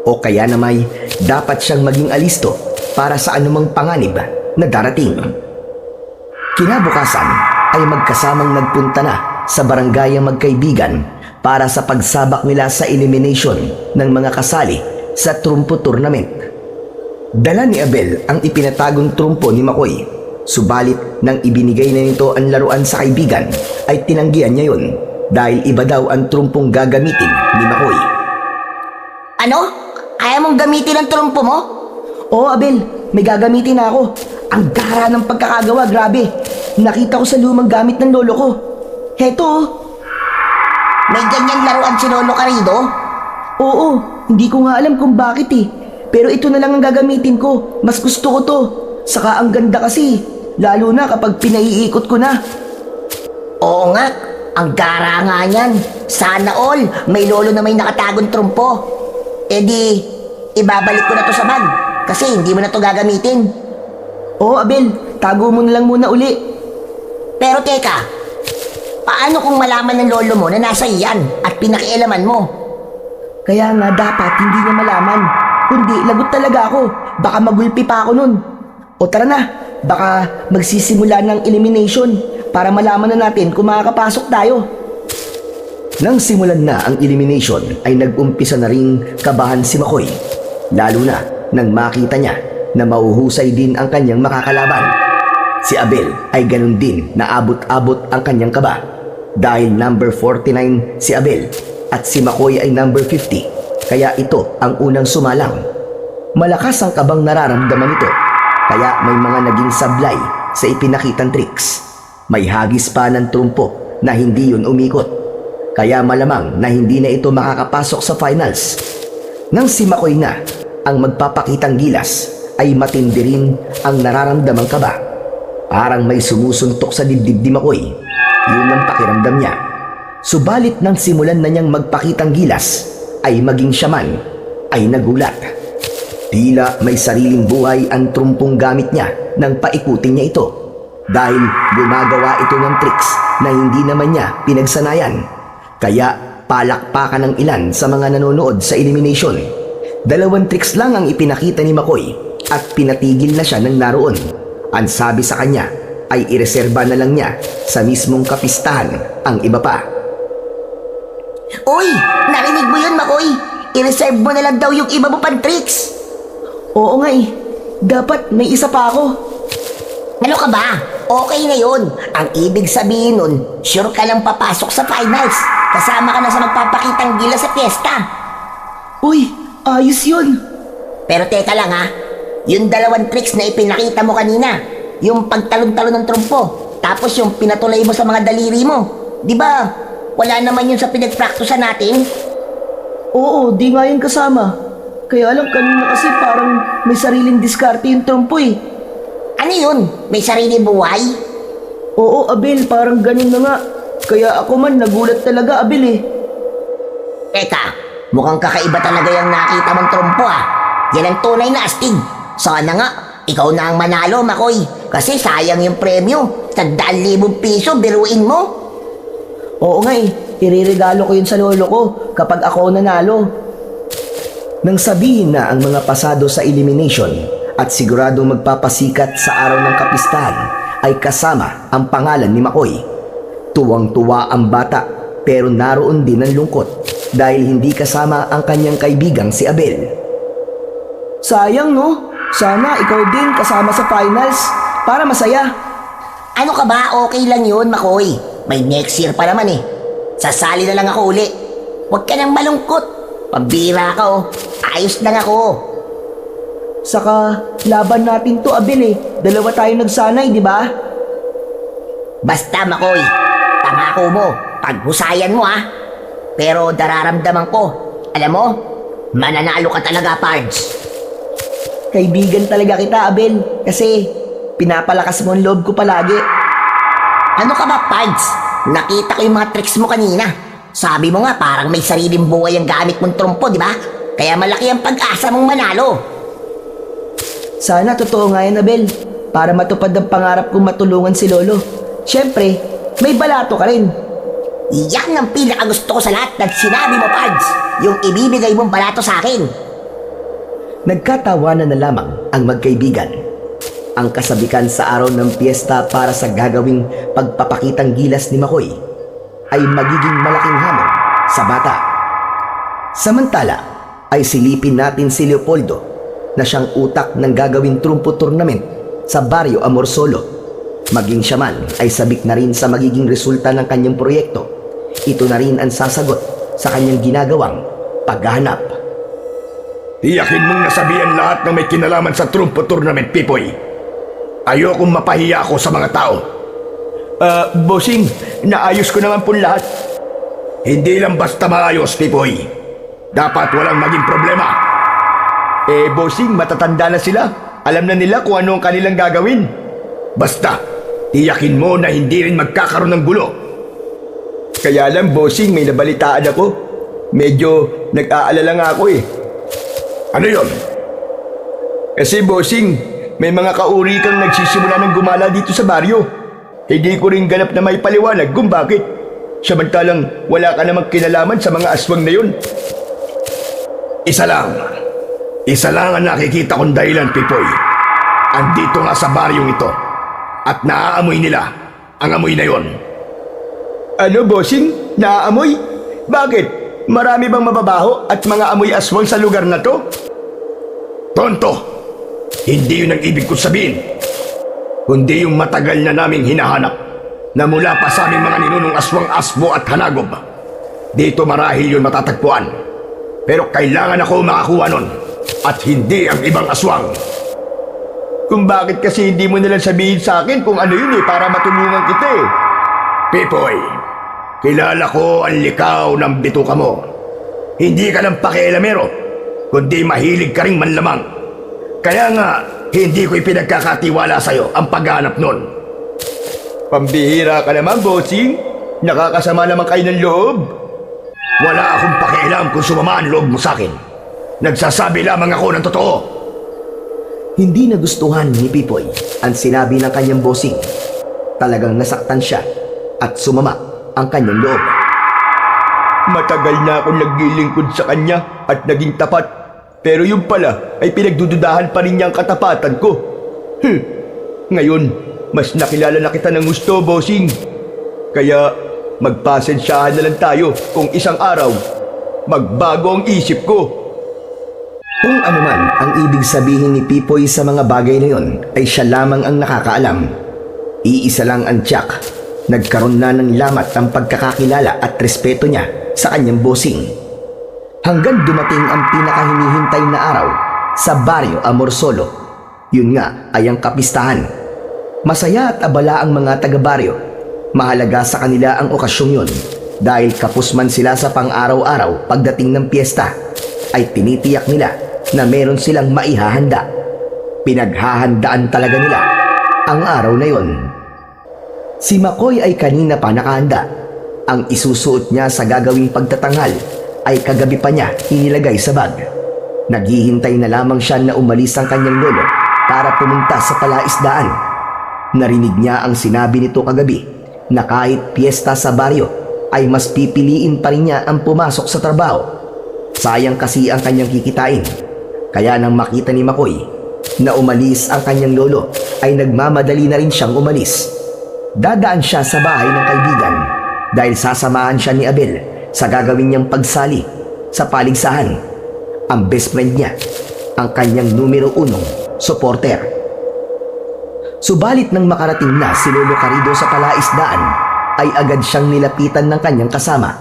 o kaya namay dapat siyang maging alisto para sa anumang panganib na darating. Kinabukasan ay magkasamang nagpunta na sa barangay ang magkaibigan para sa pagsabak nila sa elimination ng mga kasali sa trumpo tournament. Dala ni Abel ang ipinatagong trumpo ni Makoy. Subalit nang ibinigay na nito ang laruan sa kaibigan ay tinanggihan niya yun dahil iba daw ang trumpong gagamitin ni Makoy. Ano? Ayaw mong gamitin ang trumpo mo? Oo, Abel, may gagamitin na ako. Ang gara ng pagkakagawa, grabe. Nakita ko sa lumang gamit ng lolo ko. Heto, oh. May ganyan laruan si Lolo Carido? Oo, hindi ko nga alam kung bakit eh. Pero ito na lang ang gagamitin ko. Mas gusto ko to. Saka ang ganda kasi. Lalo na kapag pinaiikot ko na. Oo nga, ang gara nga niyan. Sana all, may lolo na may nakatagong trumpo. E di, ibabalik ko na to sa bag. Kasi hindi mo na to gagamitin. Oo, Abel, tago mo na lang muna uli. Pero teka, paano kung malaman ng lolo mo na nasa iyan at pinakialaman mo? Kaya nga dapat hindi niya malaman. Kundi lagot talaga ako. Baka magulpi pa ako nun. O tara na, baka magsisimula ng elimination para malaman na natin kung makakapasok tayo. Nang simulan na ang elimination ay nag-umpisa na ring kabahan si Makoy. Lalo na nang makita niya na mauhusay din ang kanyang makakalaban. Si Abel ay ganun din na abot-abot ang kanyang kaba. Dahil number 49 si Abel at si Makoy ay number 50. Kaya ito ang unang sumalang. Malakas ang kabang nararamdaman nito. Kaya may mga naging sablay sa ipinakitang tricks. May hagis pa ng trumpo na hindi yun umikot. Kaya malamang na hindi na ito makakapasok sa finals. Nang si Makoy na ang magpapakitang gilas ay matindi rin ang nararamdamang kaba. Parang may sumusuntok sa dibdib ni Makoy. Yun ang pakiramdam niya. Subalit nang simulan na niyang magpakitang gilas ay maging siya man ay nagulat. Tila may sariling buhay ang trumpong gamit niya nang paikutin niya ito. Dahil gumagawa ito ng tricks na hindi naman niya pinagsanayan. Kaya palakpakan ng ilan sa mga nanonood sa elimination. 2 tricks lang ang ipinakita ni Makoy at pinatigil na siya ng naroon. Ang sabi sa kanya ay ireserba na lang niya sa mismong kapistahan ang iba pa. Uy, narinig mo yun, Makoy? I-reserve mo na lang daw yung iba mo pang tricks. Oo nga eh. Dapat may isa pa ako. Ano ka ba? Okay na yun. Ang ibig sabihin nun, sure ka lang papasok sa finals. Kasama ka na sa magpapakitang gila sa fiesta. Uy, ayos yun. Pero teka lang ha, yung 2 tricks na ipinakita mo kanina, yung pagtalon-talon ng trumpo, tapos yung pinatulay mo sa mga daliri mo, di ba? Wala naman yun sa pinagpraktusan natin. Oo, di nga yun kasama. Kaya lang kanina kasi parang may sariling diskarte yung trumpo eh. Ano yun? May sarili buhay? Oo, Abel, parang ganun na nga. Kaya ako man nagulat talaga, Abel eh. Teka, mukhang kakaiba talaga yung nakita mong trumpo ah. Yan ang tunay na astig. Sana nga, ikaw na ang manalo, Makoy. Kasi sayang yung premyo. 100,000 piso, biruin mo. Oo nga eh, iririgalo ko yun sa lolo ko kapag ako nanalo. Nang sabihin na ang mga pasado sa elimination at siguradong magpapasikat sa araw ng kapistahan ay kasama ang pangalan ni Makoy. Tuwang-tuwa ang bata pero naroon din ang lungkot dahil hindi kasama ang kanyang kaibigang si Abel. Sayang no? Sana ikaw din kasama sa finals para masaya. Ano ka ba? Okay lang yun, Makoy. May next year pa naman eh. Sasali na lang ako uli. Huwag ka nang malungkot. Pambira ka oh. Ayos lang ako. Saka, laban natin to, Abel eh. Dalawa tayo nagsanay, di ba? Basta, Makoy. Pangako mo. Paghusayan mo ha. Pero dararamdaman ko. Alam mo, mananalo ka talaga, Pards. Kaibigan talaga kita, Abel. Kasi, pinapalakas mo ang loob ko palagi. Ano ka ba, Pards? Nakita ko yung mga tricks mo kanina. Sabi mo nga, parang may sariling buhay ang gamit mong trumpo, di ba? Kaya malaki ang pag-asa mong manalo. Sana totoo nga yan, Abel. Para matupad ang pangarap kong matulungan si Lolo. Siyempre, may balato ka rin. Yan ang pinakagusto ko sa lahat ng sinabi mo, Pards. Yung ibibigay mong balato sa akin. Nagkatawanan na lamang ang magkaibigan. Ang kasabikan sa araw ng piyesta para sa gagawing pagpapakitang gilas ni Makoy ay magiging malaking hamon sa bata. Samantala ay silipin natin si Leopoldo na siyang utak ng gagawing trumpo tournament sa Barrio Amorsolo. Maging siya man ay sabik na rin sa magiging resulta ng kanyang proyekto. Ito na rin ang sasagot sa kanyang ginagawang paghahanap. Tiyakin mong nasabihan lahat ng may kinalaman sa trumpo tournament, Pipoy. Ayokong mapahiya ako sa mga tao. Bossing, naayos ko naman po lahat. Hindi lang basta maayos, Pipoy. Dapat walang maging problema. Bossing, matatanda na sila. Alam na nila kung ano ang kanilang gagawin. Basta, tiyakin mo na hindi rin magkakaroon ng gulo. Kaya lang, bossing, may nabalitaan ako. Medyo nag-aalala nga ako eh. Ano yon? Kasi bossing, may mga kauri kang nagsisimula ng gumala dito sa baryo. Hindi ko rin ganap na may paliwanag kung bakit. Samantalang wala ka namang kinalaman sa mga aswang na yun. Isa lang ang nakikita kong dahilan, Pipoy. Andito nga sa baryong ito at naaamoy nila ang amoy na yon. Ano, bossing? Naaamoy? Bakit? Marami bang mababaho at mga amoy aswang sa lugar na to? Tonto! Hindi yun ang ibig ko sabihin. Kundi yung matagal na naming hinahanap na mula pa sa aming mga ninunong aswang asmo at hanagob. Dito marahil yun matatagpuan. Pero kailangan ako makakuha nun at hindi ang ibang aswang. Kung bakit kasi hindi mo nalang sabihin sa akin kung ano yun para matulungan kita eh. Pipoy, kilala ko ang likaw ng bituka mo. Hindi ka lang pakialamero, kundi mahilig ka ring manlamang. Kaya nga, hindi ko ipinagkakatiwala sa'yo ang paghanap nun. Pambihira ka naman, bossing. Nakakasama naman kayo ng loob. Wala akong pakialam kung sumama ang loob mo sa'kin. Nagsasabi lamang ako ng totoo. Hindi nagustuhan ni Pipoy ang sinabi ng kanyang bossing. Talagang nasaktan siya at sumama ang kanyang loob. Matagal na akong naglilingkod sa kanya at naging tapat. Pero yung pala ay pinagdududahan pa rin niya ang katapatan ko. Ngayon, mas nakilala na kita ng gusto, bossing. Kaya magpasensyahan na lang tayo kung isang araw magbago ang isip ko. Kung ano man ang ibig sabihin ni Pipoy sa mga bagay na yon ay siya lamang ang nakakaalam. Iisa lang ang tiyak. Nagkaroon na ng lamat ang pagkakakilala at respeto niya sa kanyang bossing. Hanggang dumating ang pinakahinihintay na araw sa Barrio Amorsolo. Yun nga ay ang kapistahan. Masaya at abala ang mga taga-baryo. Mahalaga sa kanila ang okasyong yun dahil kapos man sila sa pang-araw-araw pagdating ng piyesta ay tinitiyak nila na meron silang maihahanda. Pinaghahandaan talaga nila ang araw na yon. Si Makoy ay kanina pa nakahanda. Ang isusuot niya sa gagawing pagtatanghal ay kagabi pa niya inilagay sa bag. Naghihintay na lamang siya na umalis ang kanyang lolo para pumunta sa palaisdaan. Narinig niya ang sinabi nito kagabi na kahit piyesta sa baryo ay mas pipiliin pa rin niya ang pumasok sa trabaho. Sayang kasi ang kanyang kikitain. Kaya nang makita ni Makoy na umalis ang kanyang lolo ay nagmamadali na rin siyang umalis. Dadaan siya sa bahay ng kaibigan dahil sasamahan siya ni Abel sa gagawin niyang pagsali sa paligsahan. Ang best friend niya, ang kanyang numero 1 supporter. Subalit nang makarating na si Lolo Carido sa palaisdaan, ay agad siyang nilapitan ng kanyang kasama.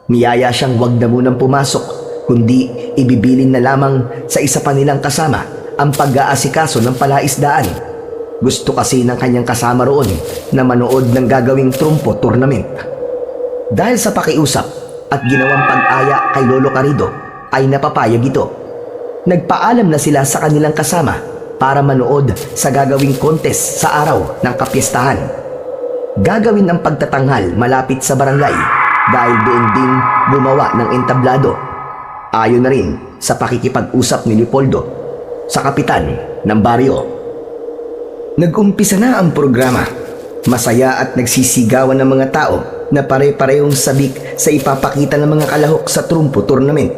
Niyaya siyang wag na munang pumasok, kundi ibibilin na lamang sa isa pa nilang kasama ang pag-aasikaso ng palaisdaan. Gusto kasi ng kanyang kasama roon na manood ng gagawing trumpo tournament. Dahil sa pakiusap at ginawang pag-aya kay Lolo Carido, ay napapayag ito. Nagpaalam na sila sa kanilang kasama para manood sa gagawing contest sa araw ng kapistahan. Gagawin ang pagtatanghal malapit sa barangay dahil doon din gumawa ng entablado. Ayon na rin sa pakikipag-usap ni Leopoldo sa kapitan ng baryo. Nag-umpisa na ang programa. Masaya at nagsisigawan ng mga tao na pare-parehong sabik sa ipapakita ng mga kalahok sa trumpo tournament.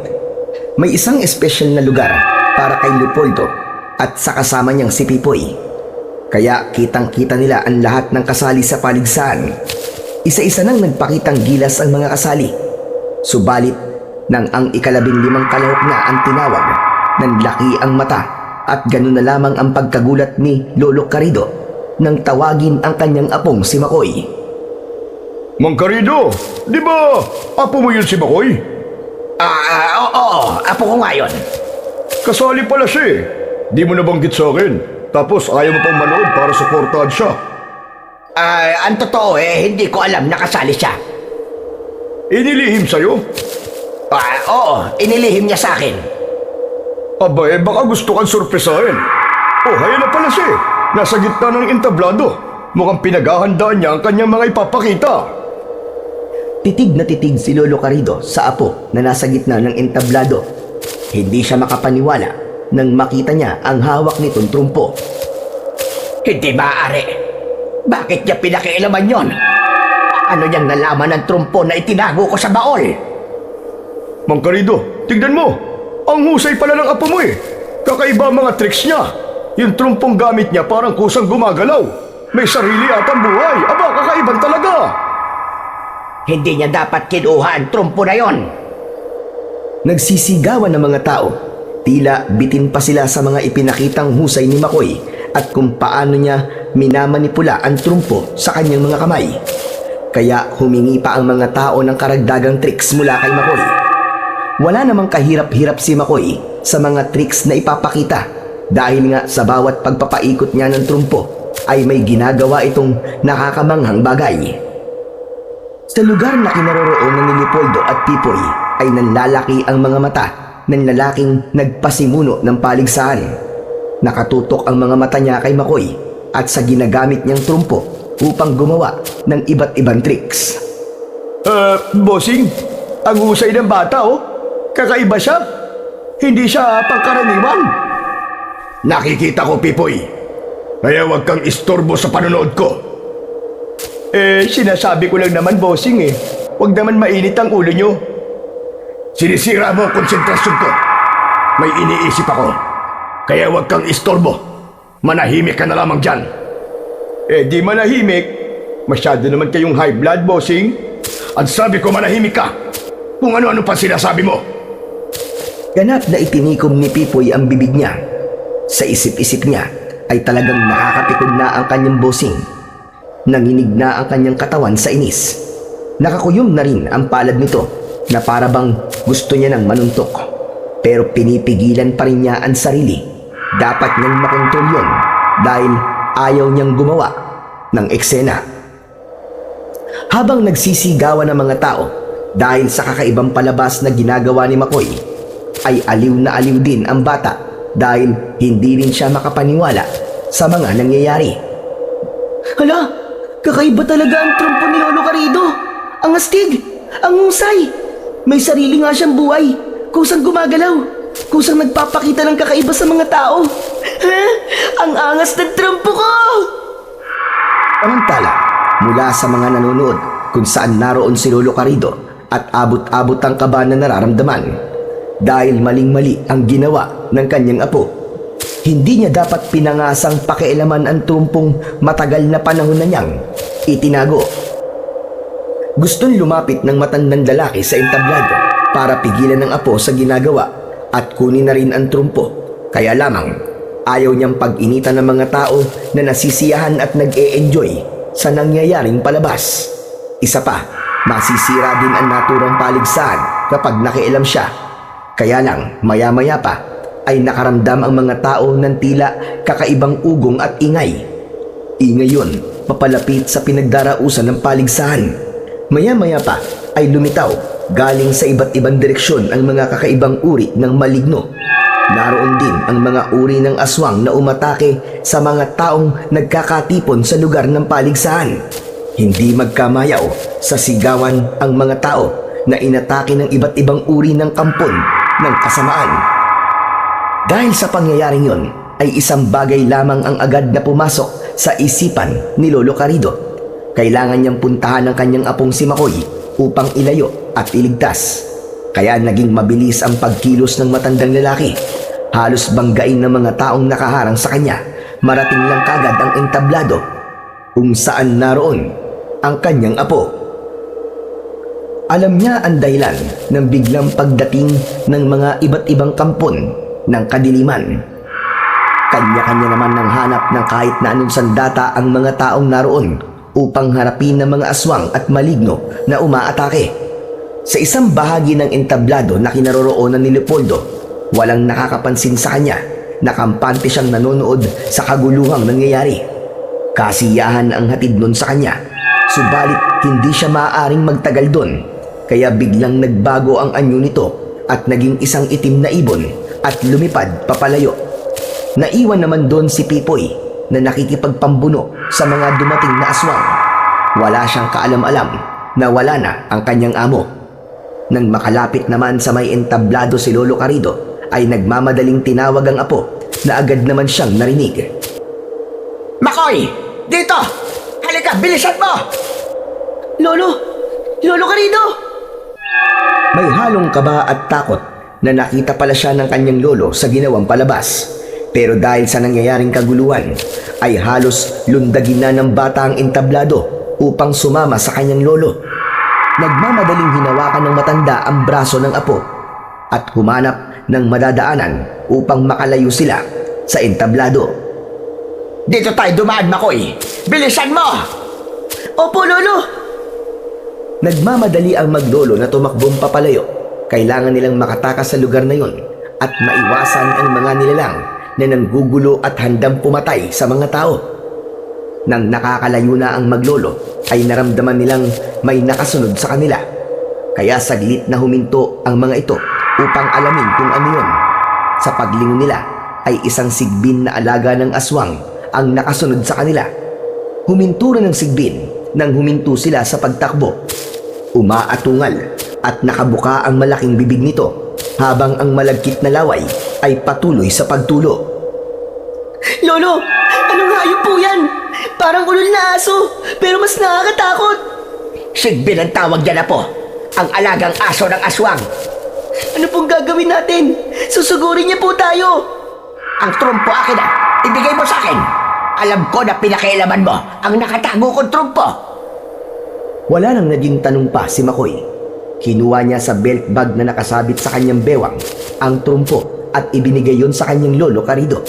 May isang espesyal na lugar para kay Leopoldo at sa kasama niyang si Pipoy. Kaya kitang-kita nila ang lahat ng kasali sa paligsahan. Isa-isa nang nagpakitang gilas ang mga kasali. Subalit, nang ang 15 kalahok na ang tinawag, nanlaki ang mata at ganun na lamang ang pagkagulat ni Lolo Carido nang tawagin ang kanyang apong si Makoy. Mang Carido, di ba apo mo yun si Makoy? Oo, apo ko nga yun. Kasali pala siya eh. Di mo nabanggit sa akin. Tapos ayaw mo pang manood para suportahan siya. Ang totoo hindi ko alam na kasali siya. Inilihim sa'yo? Oo, inilihim niya sa akin. Aba baka gusto kang sorpresahin. Oh, haya na pala siya eh. Nasa gitna ng entablado. Mukhang pinaghahandaan niya ang kanyang mga ipapakita. Titig na titig si Lolo Carido sa apo na nasa gitna ng entablado. Hindi siya makapaniwala nang makita niya ang hawak nitong trumpo. Hindi maaari. Bakit niya pinakialaman yon? Ano niyang nalaman ng trumpo na itinago ko sa baol? Mang Carido, tignan mo. Ang husay pala ng apo mo eh. Kakaiba ang mga tricks niya. Yung trumpong gamit niya parang kusang gumagalaw. May sarili at ang buhay. Aba, kakaiban talaga. Hindi niya dapat kinuha ang trumpo na yon. Nagsisigawan ng mga tao. Tila bitin pa sila sa mga ipinakitang husay ni Makoy at kung paano niya minamanipula ang trumpo sa kanyang mga kamay. Kaya humingi pa ang mga tao ng karagdagang tricks mula kay Makoy. Wala namang kahirap-hirap si Makoy sa mga tricks na ipapakita dahil nga sa bawat pagpapaikot niya ng trumpo ay may ginagawa itong nakakamanghang bagay. Sa lugar na kinaroroonan ni Leopoldo at Pipoy ay nanlalaki ang mga mata ng lalaking nagpasimuno ng paligsahan. Nakatutok ang mga mata niya kay Makoy at sa ginagamit niyang trumpo upang gumawa ng iba't ibang tricks. Bossing, ang husay ng bata oh. Kakaiba siya. Hindi siya pangkaraniwan. Nakikita ko, Pipoy. Kaya huwag kang istorbo sa panonood ko. Sinasabi ko lang naman, bossing eh. Huwag naman mainit ang ulo nyo. Sinisira mo ang konsentrasyon ko. May iniisip ako. Kaya huwag kang istorbo. Manahimik ka na lamang dyan. Di manahimik. Masyado naman kayong high blood, bossing. At sabi ko manahimik ka. Kung ano-ano pa sinasabi mo. Ganap na itinikom ni Pipoy ang bibig niya. Sa isip-isip niya ay talagang nakakapikod na ang kanyang bossing. Nanginig na ang kanyang katawan sa inis. Nakakuyom na rin ang palad nito na para bang gusto niya nang manuntok. Pero pinipigilan pa rin niya ang sarili. Dapat niyang makontrol yun dahil ayaw niyang gumawa ng eksena. Habang nagsisigawan ng mga tao dahil sa kakaibang palabas na ginagawa ni Makoy, ay aliw na aliw din ang bata dahil hindi rin siya makapaniwala sa mga nangyayari. Hala, kakaiba talaga ang trumpo ni Lolo Carido. Ang astig, ang husay. May sarili nga siyang buhay. Kusang gumagalaw. Kusang nagpapakita ng kakaiba sa mga tao. Ang angas ng trumpo ko! Samantala, mula sa mga nanonood kung saan naroon si Lolo Carido at abot-abot ang kaba na nararamdaman dahil maling-mali ang ginawa ng kanyang apo. Hindi niya dapat pinangasang pakialaman ang trumpong matagal na panahon na niyang itinago. Gustong lumapit ng matandang lalaki sa entablado para pigilan ng apo sa ginagawa at kunin na rin ang trumpo. Kaya lamang, Ayaw niyang pag-initan ng mga tao na nasisiyahan at nag-e-enjoy sa nangyayaring palabas. Isa pa, masisira din ang naturang paligsahan kapag nakialam siya. Kaya lang, maya-maya pa, ay nakaramdam ang mga tao ng tila kakaibang ugong at ingay. Ingay yun, papalapit sa pinagdarausan ng paligsahan. Maya-maya pa, ay lumitaw galing sa iba't ibang direksyon ang mga kakaibang uri ng maligno. Naroon din ang mga uri ng aswang na umatake sa mga taong nagkakatipon sa lugar ng paligsahan. Hindi magkamayaw sa sigawan ang mga tao na inatake ng iba't ibang uri ng kampon ng kasamaan. Dahil sa pangyayaring yon, ay isang bagay lamang ang agad na pumasok sa isipan ni Lolo Carido. Kailangan niyang puntahan ang kanyang apong si Makoy upang ilayo at iligtas. Kaya naging mabilis ang pagkilos ng matandang lalaki. Halos banggain ng mga taong nakaharang sa kanya. Marating lang kagad ang entablado kung saan naroon ang kanyang apo. Alam niya ang dahilan ng biglang pagdating ng mga iba't ibang kampon ng kadiliman. Kanya-kanya naman ng hanap ng kahit na anong sandata ang mga taong naroon upang harapin ng mga aswang at maligno na umaatake. Sa isang bahagi ng entablado na kinaroroonan ni Leopoldo, walang nakakapansin sa kanya na kampante siyang nanonood sa kaguluhang nangyayari. Kasiyahan ang hatid nun sa kanya, subalit hindi siya maaaring magtagal doon, kaya biglang nagbago ang anyo nito at naging isang itim na ibon at lumipad papalayo. Naiwan naman doon si Pipoy na nakikipagpambuno sa mga dumating na aswang. Wala siyang kaalam-alam na wala na ang kanyang amo. Nang makalapit naman sa may entablado si Lolo Carido, ay nagmamadaling tinawag ang apo na agad naman siyang narinig. Makoy! Dito! Halika, bilisan mo! Lolo! Lolo Carido! May halong kaba at takot na nakita pala siya ng kanyang lolo sa ginawang palabas. Pero dahil sa nangyayaring kaguluhan, ay halos lundagin na ng bata ang entablado upang sumama sa kanyang lolo. Nagmamadaling hinawakan ng matanda ang braso ng apo at humanap ng madadaanan upang makalayo sila sa entablado. Dito tayo dumaan, Makoy! Bilisan mo! Opo, Lolo! Nagmamadali ang maglolo na tumakbong papalayo. Kailangan nilang makatakas sa lugar na yon at maiwasan ang mga nilalang na nanggugulo at handang pumatay sa mga tao. Nang nakakalayo na ang maglolo, ay naramdaman nilang may nakasunod sa kanila. Kaya saglit na huminto ang mga ito upang alamin kung ano yun. Sa paglingon nila, ay isang sigbin na alaga ng aswang ang nakasunod sa kanila. Huminto rin ang sigbin nang huminto sila sa pagtakbo. Umaatungal at nakabuka ang malaking bibig nito habang ang malagkit na laway ay patuloy sa pagtulo. Lolo! Anong hayop po yan? Parang ulol na aso, pero mas nakakatakot. Sigbin ang tawag dyan na po. Ang alagang aso ng aswang. Ano pong gagawin natin? Susugurin niya po tayo. Ang trumpo akin na. Ibigay mo sa akin. Alam ko na pinakialaman mo ang nakatago kong trumpo. Wala nang naging tanong pa si Makoy. Kinuha niya sa belt bag na nakasabit sa kanyang bewang ang trumpo at ibinigay yon sa kanyang lolo Carido.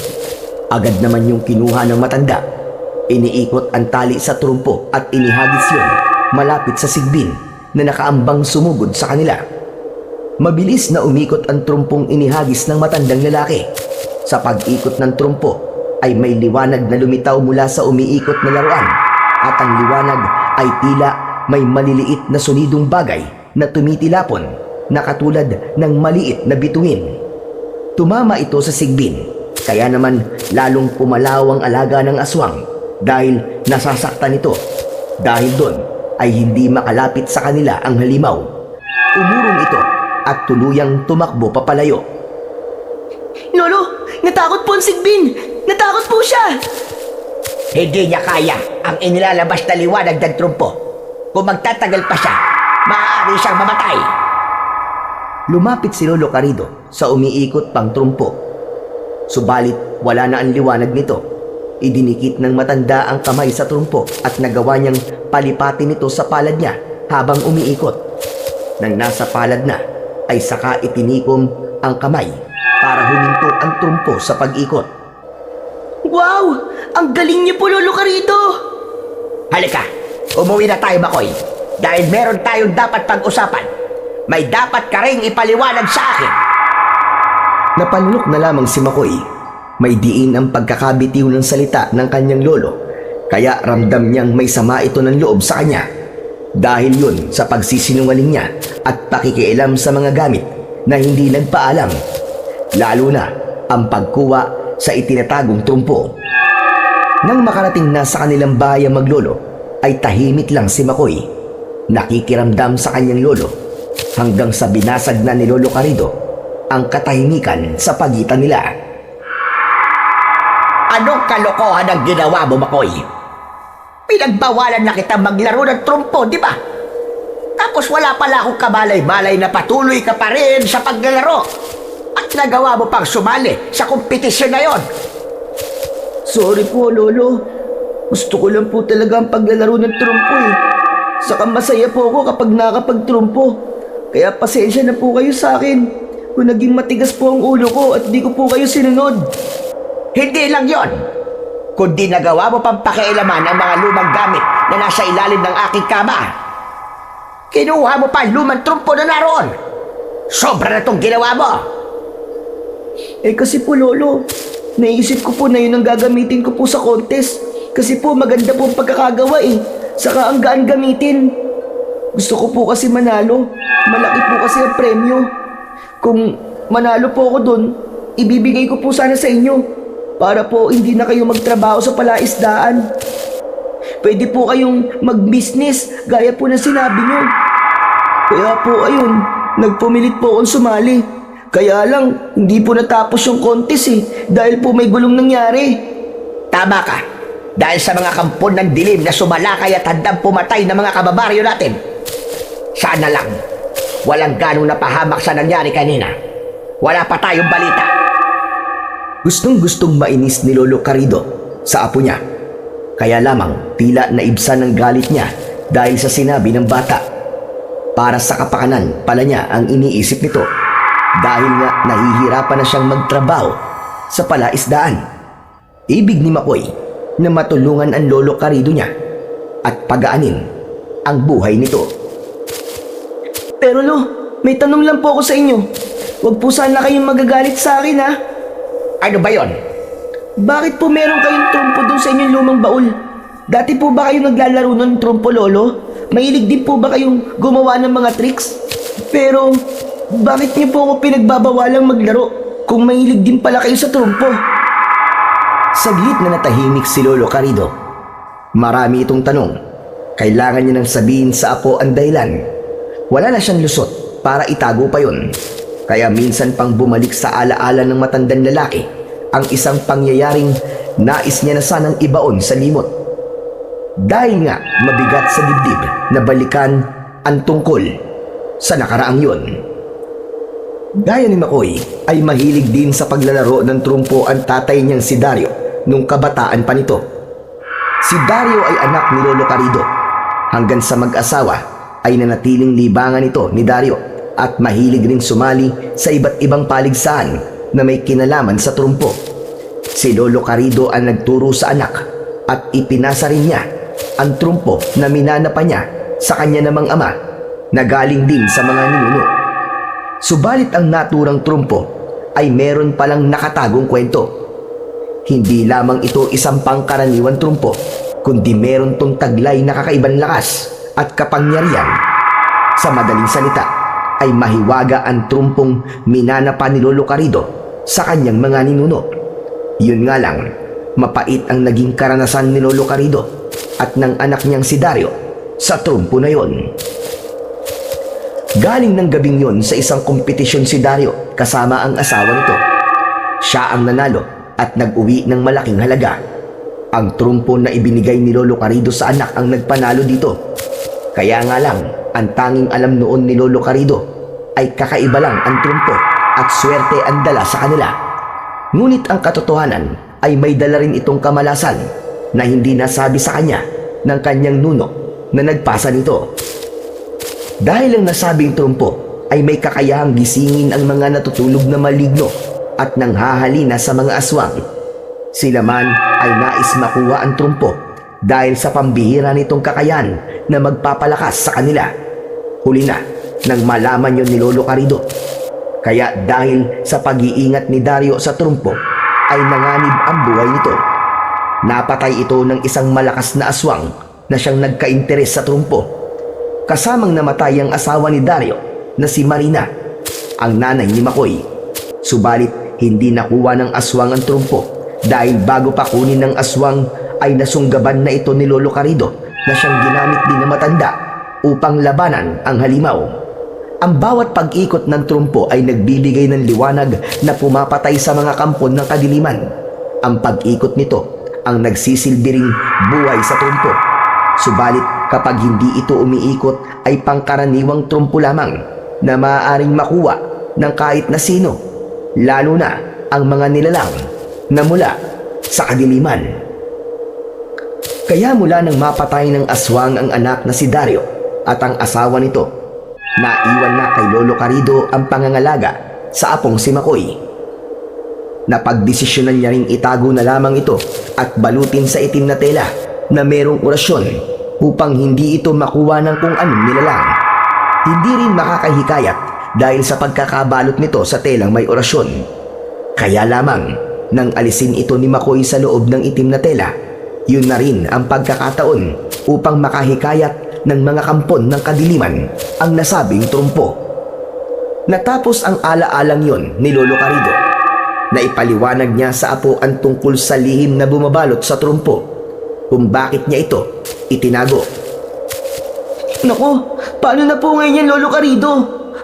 Agad naman yung kinuha ng matanda. Iniikot ang tali sa trumpo at inihagis yun malapit sa sigbin na nakaambang sumugod sa kanila. Mabilis na umikot ang trumpong inihagis ng matandang lalaki. Sa pag-ikot ng trumpo ay may liwanag na lumitaw mula sa umiikot na laruan at ang liwanag ay tila may maliliit na solidong bagay na tumitilapon na katulad ng maliit na bituin. Tumama ito sa sigbin, kaya naman lalong pumalaw ang alaga ng aswang dahil nasasaktan ito. Dahil doon ay hindi makalapit sa kanila ang halimaw. Umurong ito at tuluyang tumakbo papalayo. Lolo! Natakot po ang sigbin! Natakot po siya! Hindi niya kaya ang inilalabas na liwanag ng trumpo. Kung magtatagal pa siya, maaari siyang mamatay. Lumapit si Lolo Carido sa umiikot pang trumpo. Subalit wala na ang liwanag nito. Idinikit ng matanda ang kamay sa trumpo at nagawa niyang palipatin ito sa palad niya habang umiikot. Nang nasa palad na, ay saka itinikom ang kamay para huminto ang trumpo sa pag-ikot. Wow! Ang galing niyo po, Lolo Carito! Halika, umuwi na tayo, Makoy. Dahil meron tayong dapat pag-usapan. May dapat ka ring ipaliwanag sa akin. Napalunok na lamang si Makoy. May diin ang pagkakabitiw ng salita ng kanyang lolo, kaya ramdam niyang may sama ito ng loob sa kanya. Dahil yun sa pagsisinungaling niya at pakikialam sa mga gamit na hindi nagpaalam. Lalo na ang pagkuha sa itinatagong trumpo. Nang makarating na sa kanilang bahay ang maglolo, ay tahimik lang si Makoy. Nakikiramdam sa kanyang lolo hanggang sa binasag na ni Lolo Carrido ang katahimikan sa pagitan nila. Anong kalokohan ang ginawa mo, Makoy? Pinagbawalan na kita maglaro ng trumpo, di ba? Tapos wala pala akong kamalay-malay na patuloy ka pa rin sa paglalaro. At nagawa mo pang sumali sa kompetisyon na yon. Sorry po, Lolo. Gusto ko lang po talaga ang paglalaro ng trumpo eh. Saka masaya po ako kapag nakakapagtrumpo. Kaya pasensya na po kayo sa akin kung naging matigas po ang ulo ko at di ko po kayo sinunod. Hindi lang yon, kundi nagawa mo pang pakialaman ang mga lumang gamit na nasa ilalim ng aking kama. Kinuha mo pa ang lumang trumpo na naroon. Sobra na itong ginawa mo. Eh kasi po, Lolo, naisip ko po na yun ang gagamitin ko po sa contest. Kasi po maganda po ang pagkakagawa eh. Saka ang gaan gamitin. Gusto ko po kasi manalo. Malaki po kasi ang premyo. Kung manalo po ako dun, ibibigay ko po sana sa inyo. Para po hindi na kayo magtrabaho sa palaisdaan. Pwede po kayong mag-business gaya po na sinabi nyo. Kaya po ayun, nagpumilit po akong sumali. Kaya lang, hindi po natapos yung contest eh. Dahil po may gulong nangyari. Tama ka. Dahil sa mga kampon ng dilim na sumalakay at handang pumatay ng mga kababaryo natin. Sana lang, walang ganong napahamak sa nangyari kanina. Wala pa tayong balita. Gustong-gustong mainis ni Lolo Carrido sa apo niya. Kaya lamang tila naibsan ng galit niya dahil sa sinabi ng bata. Para sa kapakanan pala niya ang iniisip nito dahil nga nahihirapan na siyang magtrabaho sa palaisdaan. Ibig ni Makoy na matulungan ang Lolo Carrido niya at pagaanin ang buhay nito. Pero Lo, may tanong lang po ako sa inyo. Huwag po sana kayong magagalit sa akin ha. Ano ba yon? Bakit po meron kayong trumpo dun sa inyong lumang baul? Dati po ba kayo naglalaro ng trumpo, Lolo? Mahilig din po ba kayong gumawa ng mga tricks? Pero, bakit niyo po ako pinagbabawalang maglaro kung mahilig din pala kayo sa trumpo? Saglit na natahimik si Lolo Carrido. Marami itong tanong. Kailangan niya nang sabihin sa apo ang dahilan. Wala na siyang lusot para itago pa yon. Kaya minsan pang bumalik sa alaala ng matandang lalaki ang isang pangyayaring nais niya na sanang ibaon sa limot. Dahil nga mabigat sa dibdib na balikan ang tungkol sa nakaraang yon. Gaya ni Makoy ay mahilig din sa paglalaro ng trumpo ang tatay niyang si Dario nung kabataan pa nito. Si Dario ay anak ni Lolo Carrido. Hanggang sa mag-asawa ay nanatiling libangan ito ni Dario at mahilig rin sumali sa iba't ibang paligsahan na may kinalaman sa trumpo. Si Lolo Carrido ang nagturo sa anak at ipinasa rin niya ang trumpo na minana pa niya sa kanya namang ama na galing din sa mga ninuno. Subalit ang naturang trumpo ay meron palang nakatagong kwento. Hindi lamang ito isang pangkaraniwan trumpo, kundi meron tong taglay na kakaibang lakas at kapangyarihan. Sa madaling salita, ay mahiwaga ang trumpong minana pa ni Lolo Carrido sa kanyang mga ninuno. Yun nga lang, mapait ang naging karanasan ni Lolo Carrido at ng anak niyang si Dario sa trumpo na yon. Galing ng gabing yon sa isang kompetisyon si Dario kasama ang asawa nito. Siya ang nanalo at nag-uwi ng malaking halaga. Ang trumpo na ibinigay ni Lolo Carrido sa anak ang nagpanalo dito. Kaya nga lang, ang tanging alam noon ni Lolo Carrido ay kakaiba lang ang trumpo at swerte ang dala sa kanila. Ngunit ang katotohanan ay may dala rin itong kamalasan na hindi nasabi sa kanya ng kanyang nuno na nagpasa nito. Dahil ang nasabing trumpo ay may kakayahang gisingin ang mga natutulog na maligno at nanghahalina sa mga aswang. Sila man ay nais makuha ang trumpo dahil sa pambihira nitong kakayan na magpapalakas sa kanila. Huli na nang malaman yon ni Lolo Carido. Kaya dahil sa pag-iingat ni Dario sa trumpo ay nanganib ang buhay nito. Napatay ito ng isang malakas na aswang na siyang nagka-interes sa trumpo. Kasamang namatay ang asawa ni Dario na si Marina, ang nanay ni Makoy. Subalit hindi nakuha ng aswang ang trumpo dahil bago pa kunin ng aswang ay nasunggaban na ito ni Lolo Carido na siyang ginamit din na matanda upang labanan ang halimaw. Ang bawat pag-ikot ng trumpo ay nagbibigay ng liwanag na pumapatay sa mga kampon ng kadiliman. Ang pag-ikot nito ang nagsisilbing buhay sa trumpo. Subalit kapag hindi ito umiikot ay pangkaraniwang trumpo lamang na maaaring makuha ng kahit na sino, lalo na ang mga nilalang na mula sa kadiliman. Kaya mula nang mapatay ng aswang ang anak na si Dario at ang asawa nito, naiwan na kay Lolo Carido ang pangangalaga sa apong si Makoy. Napagdesisyonan niya ring itago na lamang ito at balutin sa itim na tela na merong orasyon upang hindi ito makuha ng kung anong nilalang. Hindi rin makakahikayat dahil sa pagkakabalot nito sa telang may orasyon. Kaya lamang nang alisin ito ni Makoy sa loob ng itim na tela, yun na rin ang pagkakataon upang makahikayat ng mga kampon ng kadiliman ang nasabing trumpo. Natapos ang alaalang yon ni Lolo Carido, na ipaliwanag niya sa apo ang tungkol sa lihim na bumabalot sa trumpo, kung bakit niya ito itinago. Naku, paano na po ngayon yan, Lolo Carido?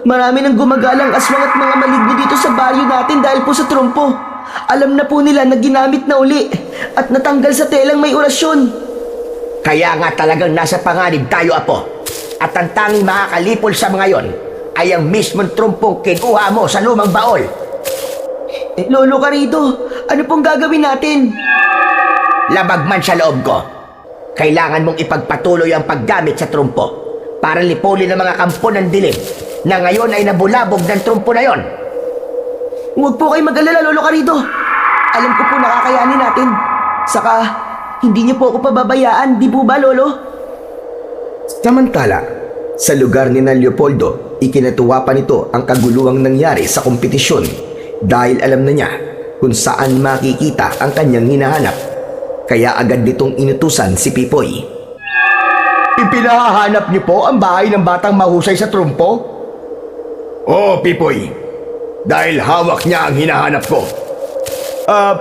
Marami nang gumagalang aswang at mga maligno dito sa baryo natin dahil po sa trumpo. Alam na po nila na ginamit na uli at natanggal sa telang may orasyon. Kaya nga talagang nasa panganib tayo, Apo. At ang tanging makakalipol sa mga yon ay ang mismong trumpong kinuha mo sa lumang baol. Lolo Carido, ano pong gagawin natin? Labag man sa loob ko, kailangan mong ipagpatuloy ang paggamit sa trumpo para lipulin ang mga kampo ng dilim na ngayon ay nabulabog ng trumpo na yon. Huwag po kayo mag-alala, Lolo Carido. Alam ko po nakakayanin natin. Saka, hindi niyo po ako pababayaan, di po ba, Lolo? Samantala, sa lugar ni Leopoldo, ikinatuwa pa nito ang kaguluhang nangyari sa kompetisyon dahil alam na niya kung saan makikita ang kanyang hinahanap. Kaya agad nitong inutusan si Pipoy. Ipinahahanap niyo po ang bahay ng batang mahusay sa trumpo? Oo, Pipoy. Dahil hawak niya ang hinahanap ko.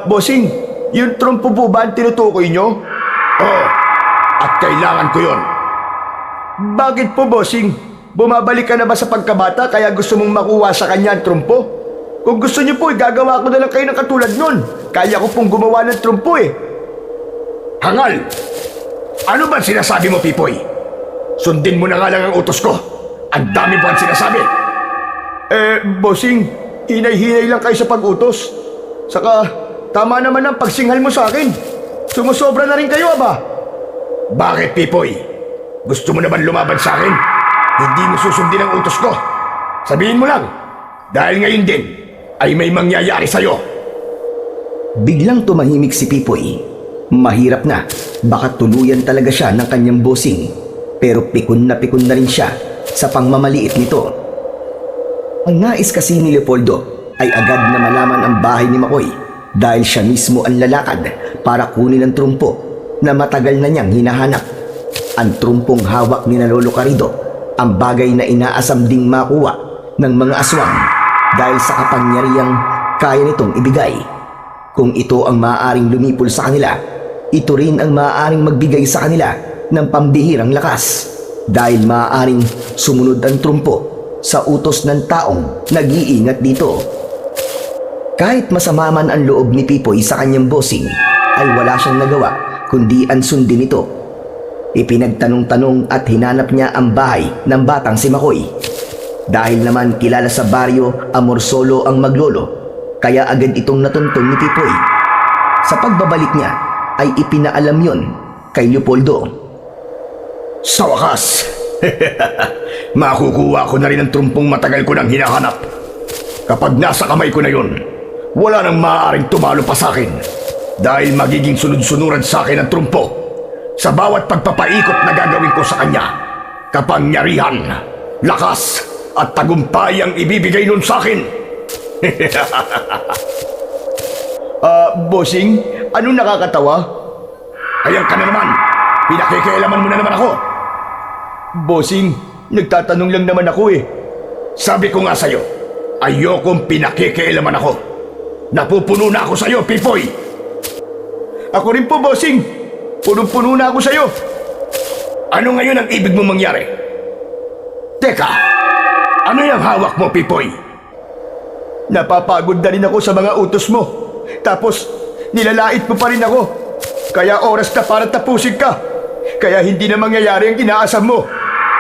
Bossing, yung trumpo po ba ang tinutukoy niyo? Oo, at kailangan ko yon. Bakit po, Bossing? Bumabalik ka na ba sa pagkabata kaya gusto mong makuha sa kanya ang trumpo? Kung gusto niyo po, gagawa ko na lang kayo ng katulad nun. Kaya ko pong gumawa ng trumpo eh. Hangal! Ano ba sinasabi mo, Pipoy? Sundin mo na nga lang ang utos ko. Ang dami po ang sinasabi. Bossing, hinay-hinay lang kayo sa pag-utos. Saka, tama naman ang pagsinghal mo sa akin. Sumusobra na rin kayo, aba? Bakit, Pipoy? Gusto mo naman lumaban sa akin? Hindi mo susundin ang utos ko. Sabihin mo lang, dahil ngayon din ay may mangyayari sa'yo. Biglang tumahimik si Pipoy. Mahirap na, baka tuluyan talaga siya ng kanyang bossing. Pero pikon na rin siya sa pangmamaliit nito. Ang nais kasi ni Leopoldo ay agad na malaman ang bahay ni Makoy dahil siya mismo ang lalakad para kunin ang trumpo na matagal na niyang hinahanap. Ang trumpong hawak ni Lolo Carido, ang bagay na inaasam ding makuha ng mga aswang dahil sa kapangyarihang kaya nitong ibigay. Kung ito ang maaaring lumipol sa kanila, ito rin ang maaaring magbigay sa kanila ng pambihirang lakas dahil maaaring sumunod ang trumpo sa utos ng taong nag-iingat dito. Kahit masama man ang loob ni Pipoy sa kanyang bossing, ay wala siyang nagawa kundi ang sundin ito. Ipinagtanong-tanong at hinanap niya ang bahay ng batang si Makoy. Dahil naman kilala sa baryo Amor Solo ang maglolo, kaya agad itong natuntun ni Pipoy. Sa pagbabalik niya ay ipinaalam yon kay Leopoldo. Sa wakas, makukuha ko na rin ang trumpong matagal ko nang hinahanap. Kapag nasa kamay ko na yon, wala nang maaaring tumalo pa sa akin. Dahil magiging sunod-sunuran sa akin ang trumpo sa bawat pagpapaikot na gagawin ko sa kanya. Kapangyarihan, lakas, at tagumpay ang ibibigay nun sa akin. Bossing, anong nakakatawa? Ayan ka na naman. Pinakikialaman mo na naman ako. Bossing, nagtatanong lang naman ako eh. Sabi ko nga sa'yo, ayokong pinakikialaman ako. Napupuno na ako sa'yo, Pipoy. Ako rin po, Bossing. Punong-puno na ako sa'yo. Ano ngayon ang ibig mo mangyari? Teka, ano yung hawak mo, Pipoy? Napapagod na rin ako sa mga utos mo. Tapos, nilalait mo pa rin ako. Kaya oras na para tapusin ka. Kaya hindi na mangyayari ang inaasam mo.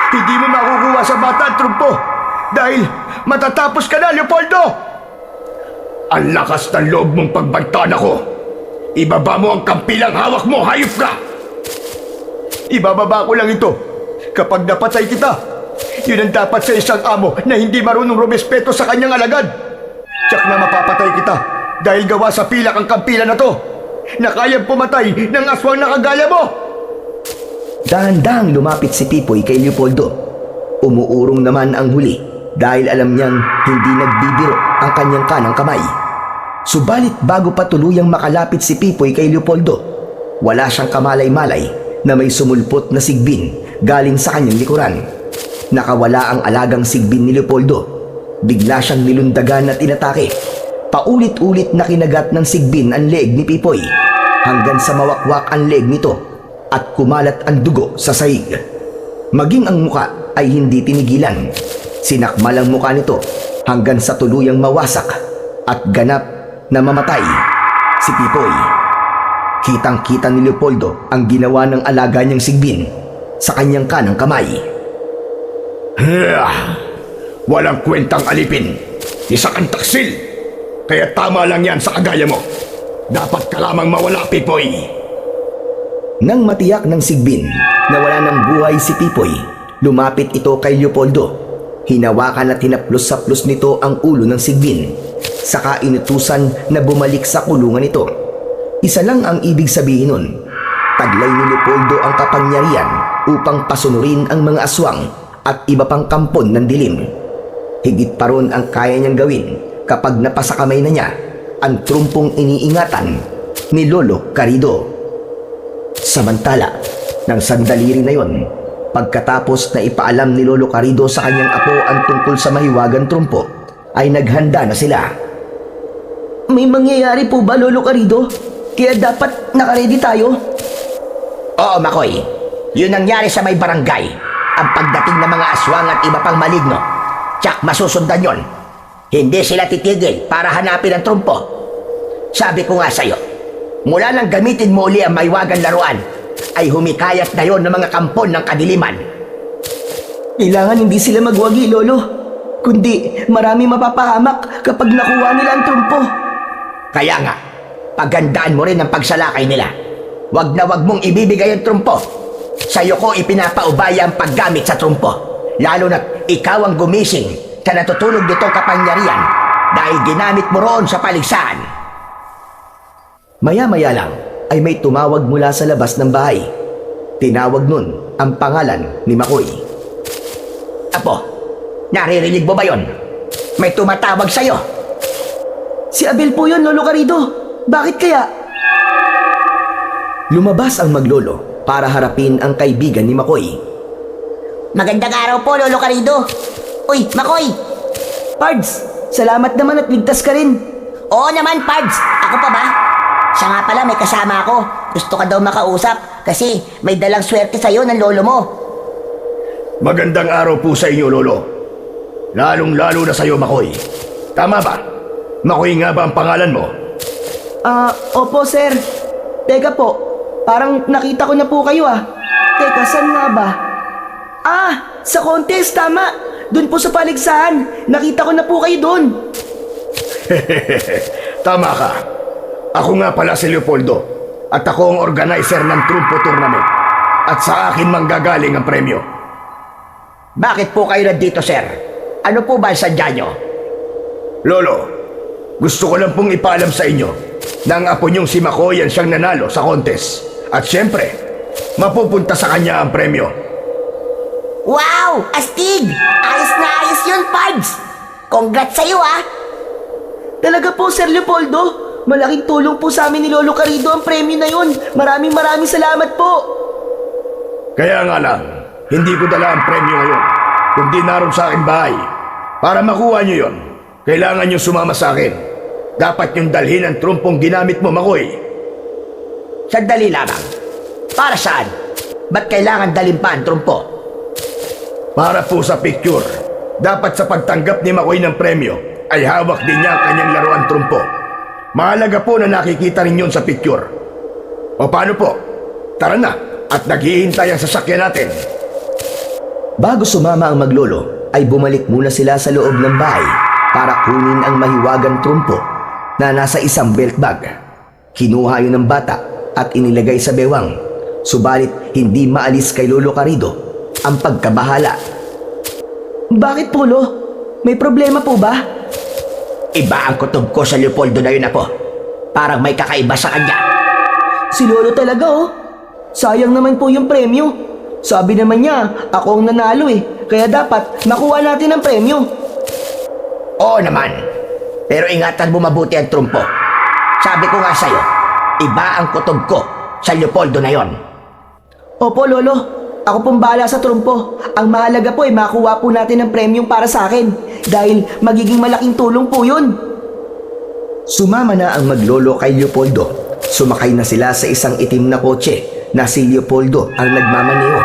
Hindi mo makukuha sa bata ang trumpo. Dahil matatapos ka na, Leopoldo! Ang lakas ng loob mong pagbantaan ako. Ibaba mo ang kampilang hawak mo, hayop ka! Ibababa ko lang ito kapag napatay kita. Yun ang dapat sa isang amo na hindi marunong rumespeto sa kanyang alagad. Tiyak na mapapatay kita dahil gawa sa pilak ang kampilan na to na kayang pumatay ng aswang na kagaya mo. Dahan-dahang lumapit si Pipoy kay Leopoldo. Umuurong naman ang huli dahil alam niyang hindi nagbibiro ang kanyang kanang kamay. Subalit bago pa tuluyang makalapit si Pipoy kay Leopoldo, wala siyang kamalay-malay na may sumulpot na sigbin galing sa kanyang likuran. Nakawala ang alagang sigbin ni Leopoldo. Bigla siyang nilundagan at inatake. Paulit-ulit na kinagat ng sigbin ang leeg ni Pipoy hanggang sa mawakwak ang leeg nito at kumalat ang dugo sa sahig. Maging ang muka ay hindi tinigilan. Sinakmal ang muka nito hanggang sa tuluyang mawasak at ganap na mamatay si Pipoy. Kitang-kita ni Leopoldo ang ginawa ng alaga niyang sigbin sa kanyang kanang kamay. Walang kwentang alipin. Isa kang taksil. Kaya tama lang yan sa kagaya mo. Dapat ka lamang mawala, Pipoy. Nang matiyak ng sigbin na wala ng buhay si Pipoy, lumapit ito kay Leopoldo. Hinawakan at hinaplos-saplos nito ang ulo ng sigbin. Saka inutusan na bumalik sa kulungan nito. Isa lang ang ibig sabihin nun. Taglay ni Leopoldo ang kapangyarihan upang pasunurin ang mga aswang at iba pang kampon ng dilim. Higit pa ron ang kaya niyang gawin kapag napasakamay na niya ang trumpong iniingatan ni Lolo Carido. Samantala, nang sandali rin na yon, pagkatapos na ipaalam ni Lolo Carido sa kanyang apo ang tungkol sa mahiwagang trumpo, ay naghanda na sila. May mangyayari po ba, Lolo Carido? Kaya dapat nakaredy tayo? Oo, Makoy. Yun nangyari sa may barangay. Ang pagdating ng mga aswang at iba pang maligno. Tsak masusundan yon. Hindi sila titigil para hanapin ang trumpo. Sabi ko nga sa'yo, mula nang gamitin mo uli ang maiwagang laruan, ay humikayat na yon ng mga kampon ng kadiliman. Kailangan hindi sila magwagi, Lolo. Kundi marami mapapahamak kapag nakuha nila ang trumpo. Kaya nga, pagandaan mo rin ang pagsalakay nila. Wag na wag mong ibibigay ang trumpo. Sa'yo ko ipinapaubaya ang paggamit sa trumpo. Lalo na't ikaw ang gumising sa natutulog nitong kapangyarihan dahil ginamit mo roon sa paligsahan. Maya-maya lang ay may tumawag mula sa labas ng bahay. Tinawag nun ang pangalan ni Makoy. Apo, naririnig mo ba yon? May tumatawag sa'yo. Si Abel po yun, Lolo Carido. Bakit kaya? Lumabas ang maglolo para harapin ang kaibigan ni Makoy. Magandang araw po, Lolo Carido. Uy, Makoy! Pards, salamat naman at ligtas ka rin. Oo naman, Pards. Ako pa ba? Siya nga pala, may kasama ako. Gusto ka daw makausap kasi may dalang swerte sa'yo ng lolo mo. Magandang araw po sa inyo, Lolo. Lalong-lalo na sa'yo, Makoy. Tama ba? Makoy nga ba ang pangalan mo? Opo, sir. Teka po, parang nakita ko na po kayo ah. Teka, saan nga ba? Sa contest, tama. Doon po sa paligsahan. Nakita ko na po kayo doon. Tama ka. Ako nga pala si Leopoldo at ako ang organizer ng Trumpo Tournament at sa akin manggagaling ang premyo. Bakit po kayo nandito, sir? Ano po ba ang sadya nyo? Lolo, gusto ko lang pong ipaalam sa inyo na ang apo niyong si Makoy ang siyang nanalo sa contest. At syempre, mapupunta sa kanya ang premyo. Wow! Astig! Ayos na ayos yun, Pards! Congrats sa'yo, ah! Talaga po, Sir Leopoldo. Malaking tulong po sa amin ni Lolo Carido ang premyo na yun. Maraming salamat po. Kaya nga lang, hindi ko dala ang premyo ngayon, kundi naroon sa aking bahay. Para makuha niyo yon, kailangan niyo sumama sa akin. Dapat niyong dalhin ang trumpong ginamit mo, Makoy. Sandali lamang. Para saan? Ba't kailangan dalhin pa ang trumpo? Para po sa picture. Dapat sa pagtanggap ni Makoy ng premyo, ay hawak din niya ang kanyang laruan trumpo. Mahalaga po na nakikita rin yun sa picture. O paano po? Tara na, at naghihintay ang sasakyan natin. Bago sumama ang maglolo, ay bumalik muna sila sa loob ng bahay para kunin ang mahiwagang trumpo na nasa isang belt bag. Kinuha yun ng bata at inilagay sa bewang. Subalit hindi maalis kay Lolo Carido ang pagkabahala. Bakit po, Lo? May problema po ba? Iba ang kutob ko sa Leopoldo na yun, apo. Parang may kakaiba sa kanya. Si Lolo talaga, oh. Sayang naman po yung premyo. Sabi naman niya, ako ang nanalo eh. Kaya dapat makuha natin ang premyo. Oo naman. Pero ingatan mo mabuti ang trumpo. Sabi ko nga sa'yo, iba ang kutob ko sa Leopoldo na yon. Opo, Lolo. Ako pong bahala sa trumpo. Ang mahalaga po ay makuha po natin ang premyong para sa akin. Dahil magiging malaking tulong po yun. Sumama na ang maglolo kay Leopoldo. Sumakay na sila sa isang itim na kotse na si Leopoldo ang nagmamaneho.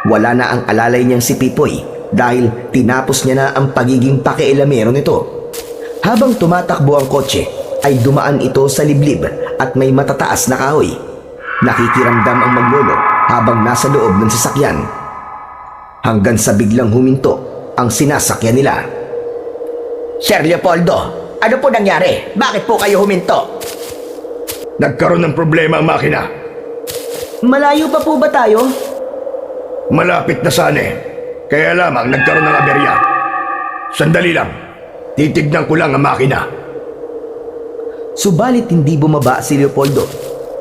Wala na ang alalay niyang si Pipoy dahil tinapos niya na ang pagiging pakialamero nito. Habang tumatakbo ang kotse ay dumaan ito sa liblib at may matataas na kahoy. Nakikiramdam ang maglolo habang nasa loob ng sasakyan. Hanggang sa biglang huminto ang sinasakyan nila. Sir Leopoldo, ano po nangyari? Bakit po kayo huminto? Nagkaroon ng problema ang makina. Malayo pa po ba tayo? Malapit na sana eh. Kaya lamang nagkaroon ng aberya. Sandali lang. Titignan ko lang ang makina. Subalit hindi bumaba si Leopoldo.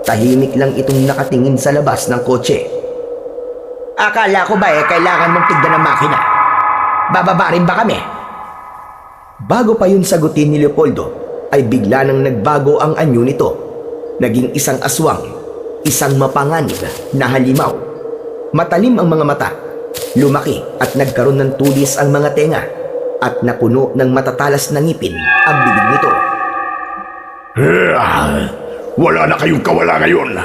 Tahimik lang itong nakatingin sa labas ng kotse. Akala ko ba kailangan mong tignan ang makina? Bababa rin ba kami? Bago pa yun sagutin ni Leopoldo, ay bigla nang nagbago ang anyo nito. Naging isang aswang, isang mapanganib na halimaw. Matalim ang mga mata, lumaki at nagkaroon ng tulis ang mga tenga, at napuno ng matatalas na ngipin ang bibig nito. Wala na kayong kawala ngayon.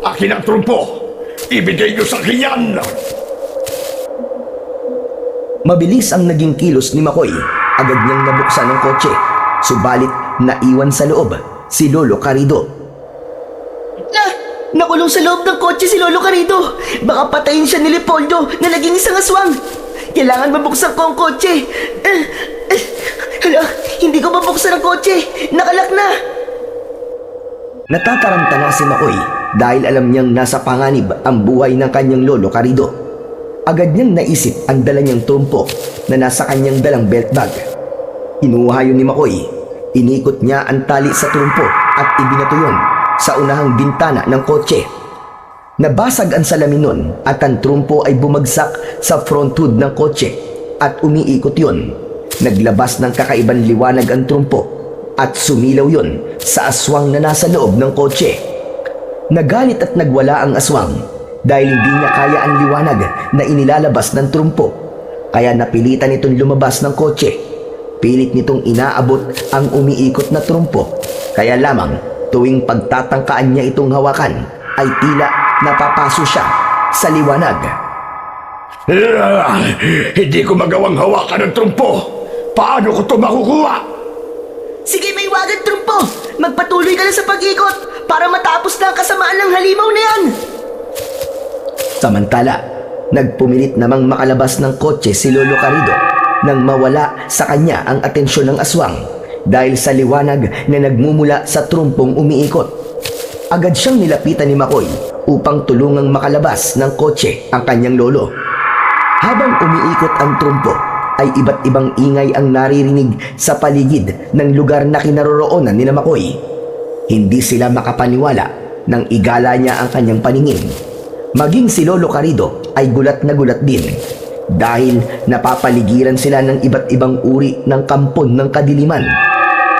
Akin ang trumpo. Ibigay niyo sa akin. Mabilis ang naging kilos ni Makoy. Agad niyang nabuksan ang kotse. Subalit naiwan sa loob si Lolo Carido. Nakulong sa loob ng kotse si Lolo Carido. Baka patayin siya ni Leopoldo na naging isang aswang. Kailangan mabuksan ko ang kotse. Hala, hindi ko mabuksan ang kotse. Nakalak na. Natataranta na si Makoy dahil alam niyang nasa panganib ang buhay ng kanyang Lolo Carido. Agad niyang naisip ang dala niyang trumpo na nasa kanyang dalang belt bag. Inuha yun ni Makoy. Inikot niya ang tali sa trumpo at ibinato yun sa unahang bintana ng kotse. Nabasag ang salamin nun at ang trumpo ay bumagsak sa front hood ng kotse at umiikot yun. Naglabas ng kakaibang liwanag ang trumpo at sumilaw yun sa aswang na nasa loob ng kotse. Nagalit at nagwala ang aswang dahil hindi niya kaya ang liwanag na inilalabas ng trumpo. Kaya napilitan itong lumabas ng kotse. Pilit nitong inaabot ang umiikot na trumpo. Kaya lamang tuwing pagtatangkaan niya itong hawakan ay tila napapaso siya sa liwanag. Hindi ko magawang hawakan ng trumpo. Paano ko ito makukuha? Sige, may wagan trumpo. Magpatuloy ka na sa pag-ikot para matapos na ang kasamaan ng halimaw na yan. Samantala, nagpumilit namang makalabas ng kotse si Lolo Carido nang mawala sa kanya ang atensyon ng aswang dahil sa liwanag na nagmumula sa trumpong umiikot. Agad siyang nilapitan ni Makoy upang tulungang makalabas ng kotse ang kanyang lolo. Habang umiikot ang trumpo, ay iba't ibang ingay ang naririnig sa paligid ng lugar na kinaroroonan ni Makoy. Hindi sila makapaniwala nang igala niya ang kanyang paningin. Maging si Lolo Carido ay gulat na gulat din dahil napapaligiran sila ng iba't ibang uri ng kampon ng kadiliman.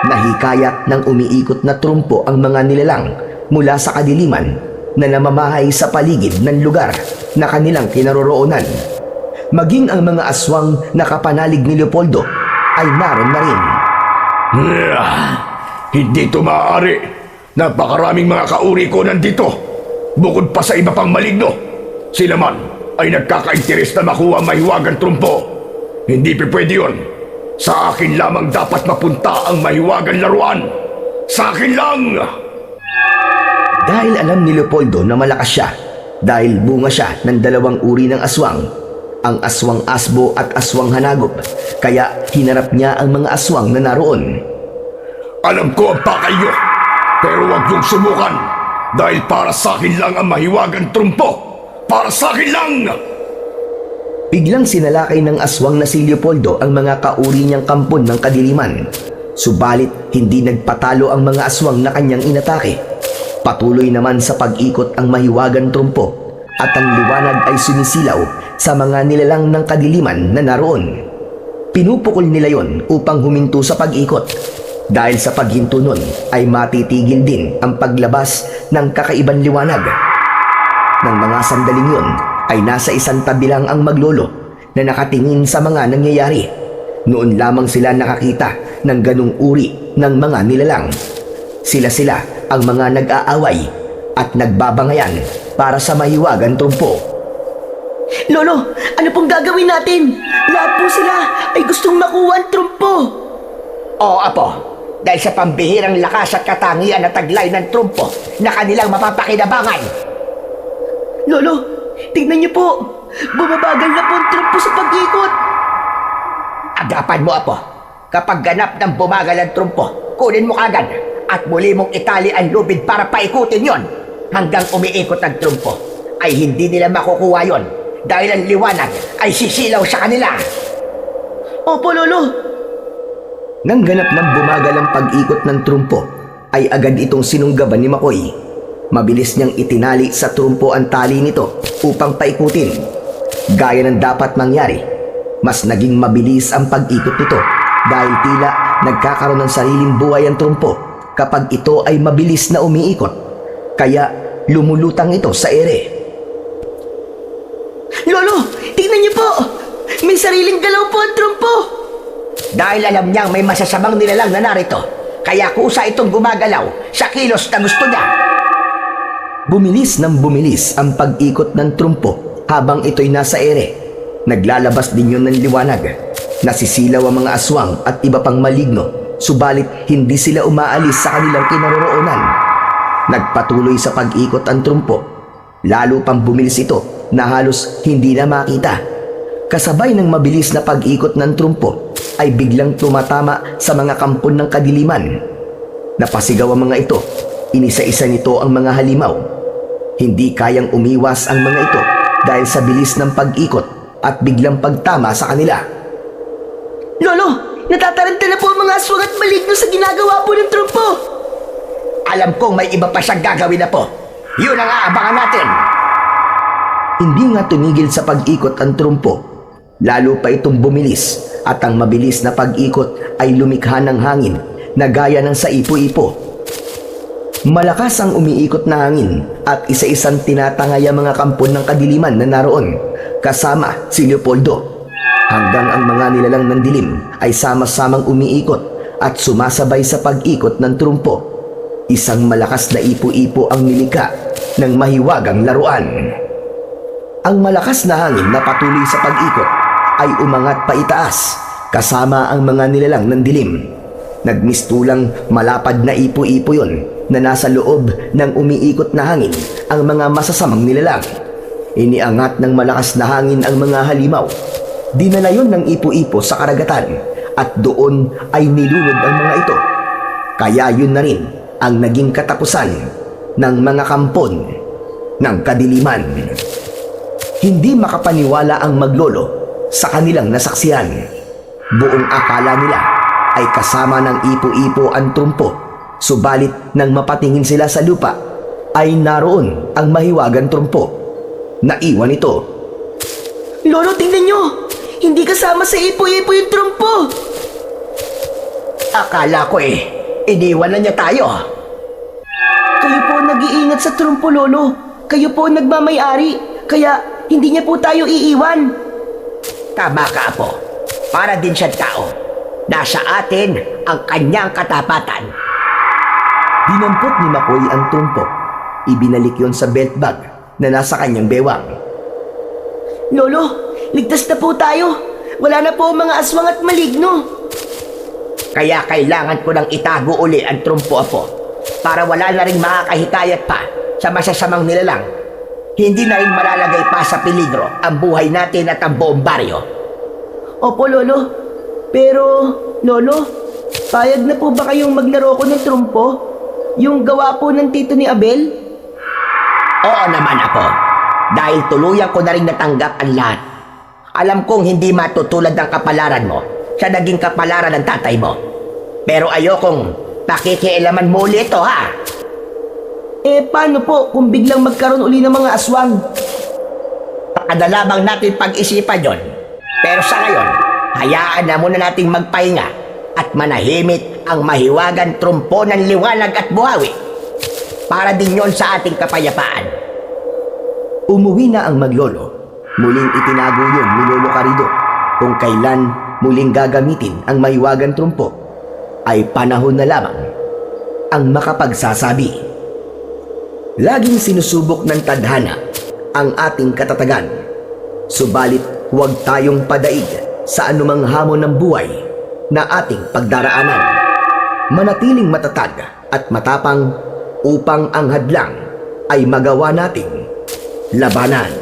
Nahikayat ng umiikot na trumpo ang mga nilalang mula sa kadiliman na namamahay sa paligid ng lugar na kanilang kinaroroonan. Maging ang mga aswang na kapanalig ni Leopoldo ay naroon na rin. Hindi ito maaari. Napakaraming mga kauri ko nandito. Bukod pa sa iba pang maligno, sila man ay nagkaka-interes na makuha ang mahiwagang trumpo. Hindi pwede yun. Sa akin lamang dapat mapunta ang mahiwagang laruan. Sa akin lang! Dahil alam ni Leopoldo na malakas siya, dahil bunga siya ng dalawang uri ng aswang, ang aswang asbo at aswang hanagop, kaya hinarap niya ang mga aswang na naroon. Alam ko ang pakay nyo, pero huwag niyong sumukan dahil para sa akin lang ang mahiwagang trumpo. Para sa akin lang! Biglang sinalakay ng aswang na si Leopoldo ang mga kauri niyang kampon ng kadiliman. Subalit hindi nagpatalo ang mga aswang na kanyang inatake. Patuloy naman sa pag-ikot ang mahiwagang trumpo at ang liwanag ay sumisilaw sa mga nilalang ng kadiliman na naroon. Pinupukol nila yon upang huminto sa pag-ikot. Dahil sa paghinto nun ay matitigil din ang paglabas ng kakaibang liwanag. Nang mga sandaling yun ay nasa isang tabi lang ang maglolo na nakatingin sa mga nangyayari. Noon lamang sila nakakita ng ganung uri ng mga nilalang. Sila ang mga nag-aaway at nagbabangayan para sa mahiwagang trumpo. Lolo, ano pong gagawin natin? Lahat po sila ay gustong makuha ang trumpo. Oo, Apo. Dahil sa pambihirang lakas at katangian na taglay ng trumpo na kanilang mapapakinabangan. Lolo, tignan niyo po. Bumabagal na po ang trumpo sa pag-ikot. Agapan mo, Apo. Kapag ganap ng bumagal ang trumpo, kunin mo kagad at muli mong itali ang lubid para paikutin yon hanggang umiikot ang trumpo. Ay hindi nila makukuha yon dahil ang liwanag ay sisilaw sa kanila. Opo, Lolo. Nang ganap ng bumagal ang pag-ikot ng trumpo, ay agad itong sinunggaban ni Makoy. Mabilis niyang itinali sa trumpo ang tali nito upang paikutin. Gaya ng dapat mangyari, mas naging mabilis ang pag-ikot nito dahil tila nagkakaroon ng sariling buhay ang trumpo kapag ito ay mabilis na umiikot. Kaya lumulutang ito sa ere. Lolo, tignan niyo po. May sariling galaw po ang trumpo. Dahil alam niyang may masasamang nilalang na narito, kaya kusa itong gumagalaw sa kilos na gusto niya. Bumilis ng bumilis ang pag-ikot ng trumpo habang ito'y nasa ere. Naglalabas din yun ng liwanag. Nasisilaw ang mga aswang at iba pang maligno, subalit hindi sila umaalis sa kanilang kinaroroonan. Nagpatuloy sa pag-ikot ang trumpo. Lalo pang bumilis ito na halos hindi na makita. Kasabay ng mabilis na pag-ikot ng trumpo ay biglang tumatama sa mga kampon ng kadiliman. Napasigaw ang mga ito. Inisa-isa nito ang mga halimaw. Hindi kayang umiwas ang mga ito dahil sa bilis ng pag-ikot at biglang pagtama sa kanila. Lolo, natataranta na po ang mga aswang at maligno sa ginagawa po ng trumpo. Alam kong may iba pa siyang gagawin na po. Yun ang aabangan natin. Hindi nga tumigil sa pag-ikot ang trumpo. Lalo pa itong bumilis at ang mabilis na pag-ikot ay lumikha ng hangin na gaya ng sa ipo-ipo. Malakas ang umiikot na hangin at isa-isang tinatangay ang mga kampon ng kadiliman na naroon kasama si Leopoldo. Hanggang ang mga nilalang ng dilim ay sama-samang umiikot at sumasabay sa pag-ikot ng trumpo. Isang malakas na ipo-ipo ang nilikha ng mahiwagang laruan. Ang malakas na hangin na patuloy sa pag-ikot ay umangat pa itaas kasama ang mga nilalang ng dilim. Nagmistulang malapad na ipo-ipo yon na nasa loob ng umiikot na hangin ang mga masasamang nilalang. Iniangat ng malakas na hangin ang mga halimaw. Dinala yon ng ipo-ipo sa karagatan at doon ay nilunod ang mga ito. Kaya yun na rin ang naging katapusan ng mga kampon ng kadiliman. Hindi makapaniwala ang maglolo sa kanilang nasaksihan. Buong akala nila ay kasama ng ipo-ipo ang trumpo, Subalit nang mapatingin sila sa lupa, ay naroon ang mahiwagang trumpo. Naiwan ito. Lolo, tingnan nyo! Hindi kasama sa ipo-ipo yung trumpo! Akala ko iniwan na niya tayo. Kayo po ang nag-iingat sa trumpo, Lolo. Kayo po ang nagmamay-ari. Kaya hindi niya po tayo iiwan. Tama ka, Apo. Para din siya tao. Nasa atin ang kanyang katapatan. Dinampot ni Makoy ang trumpo. Ibinalik yon sa belt bag na nasa kanyang bewang. Lolo, ligtas na po tayo. Wala na po ang mga aswang at maligno. Kaya kailangan ko nang itago uli ang trumpo, Apo. Para wala na rin makakahikayat pa sa masasamang nilalang. Hindi na rin malalagay pa sa peligro ang buhay natin at ang buong baryo. Opo, Lolo. Pero, Lolo, payag na po ba kayong maglaro ko ng trumpo? Yung gawa po ng tito ni Abel? Oo naman, Apo. Dahil tuluyan ko na rin natanggap ang lahat. Alam kong hindi matutulad ng kapalaran mo sa naging kapalaran ng tatay mo. Pero ayokong pakikialaman mo ulit ito, ha? Paano po kung biglang magkaroon uli ng mga aswang? Baka na lamang natin pag-isipan yon. Pero sa ngayon, hayaan na muna nating magpahinga at manahimik ang mahiwagan trumpo ng liwanag at buhawi. Para din yon sa ating kapayapaan. Umuwi na ang maglolo. Muling itinago yun ni Lolo Carido. Kung kailan muling gagamitin ang mahiwagang trumpo, ay panahon na lamang ang makapagsasabi. Laging sinusubok ng tadhana ang ating katatagan. Subalit huwag tayong padaig sa anumang hamon ng buhay na ating pagdaraanan. Manatiling matatag at matapang upang ang hadlang ay magawa nating labanan.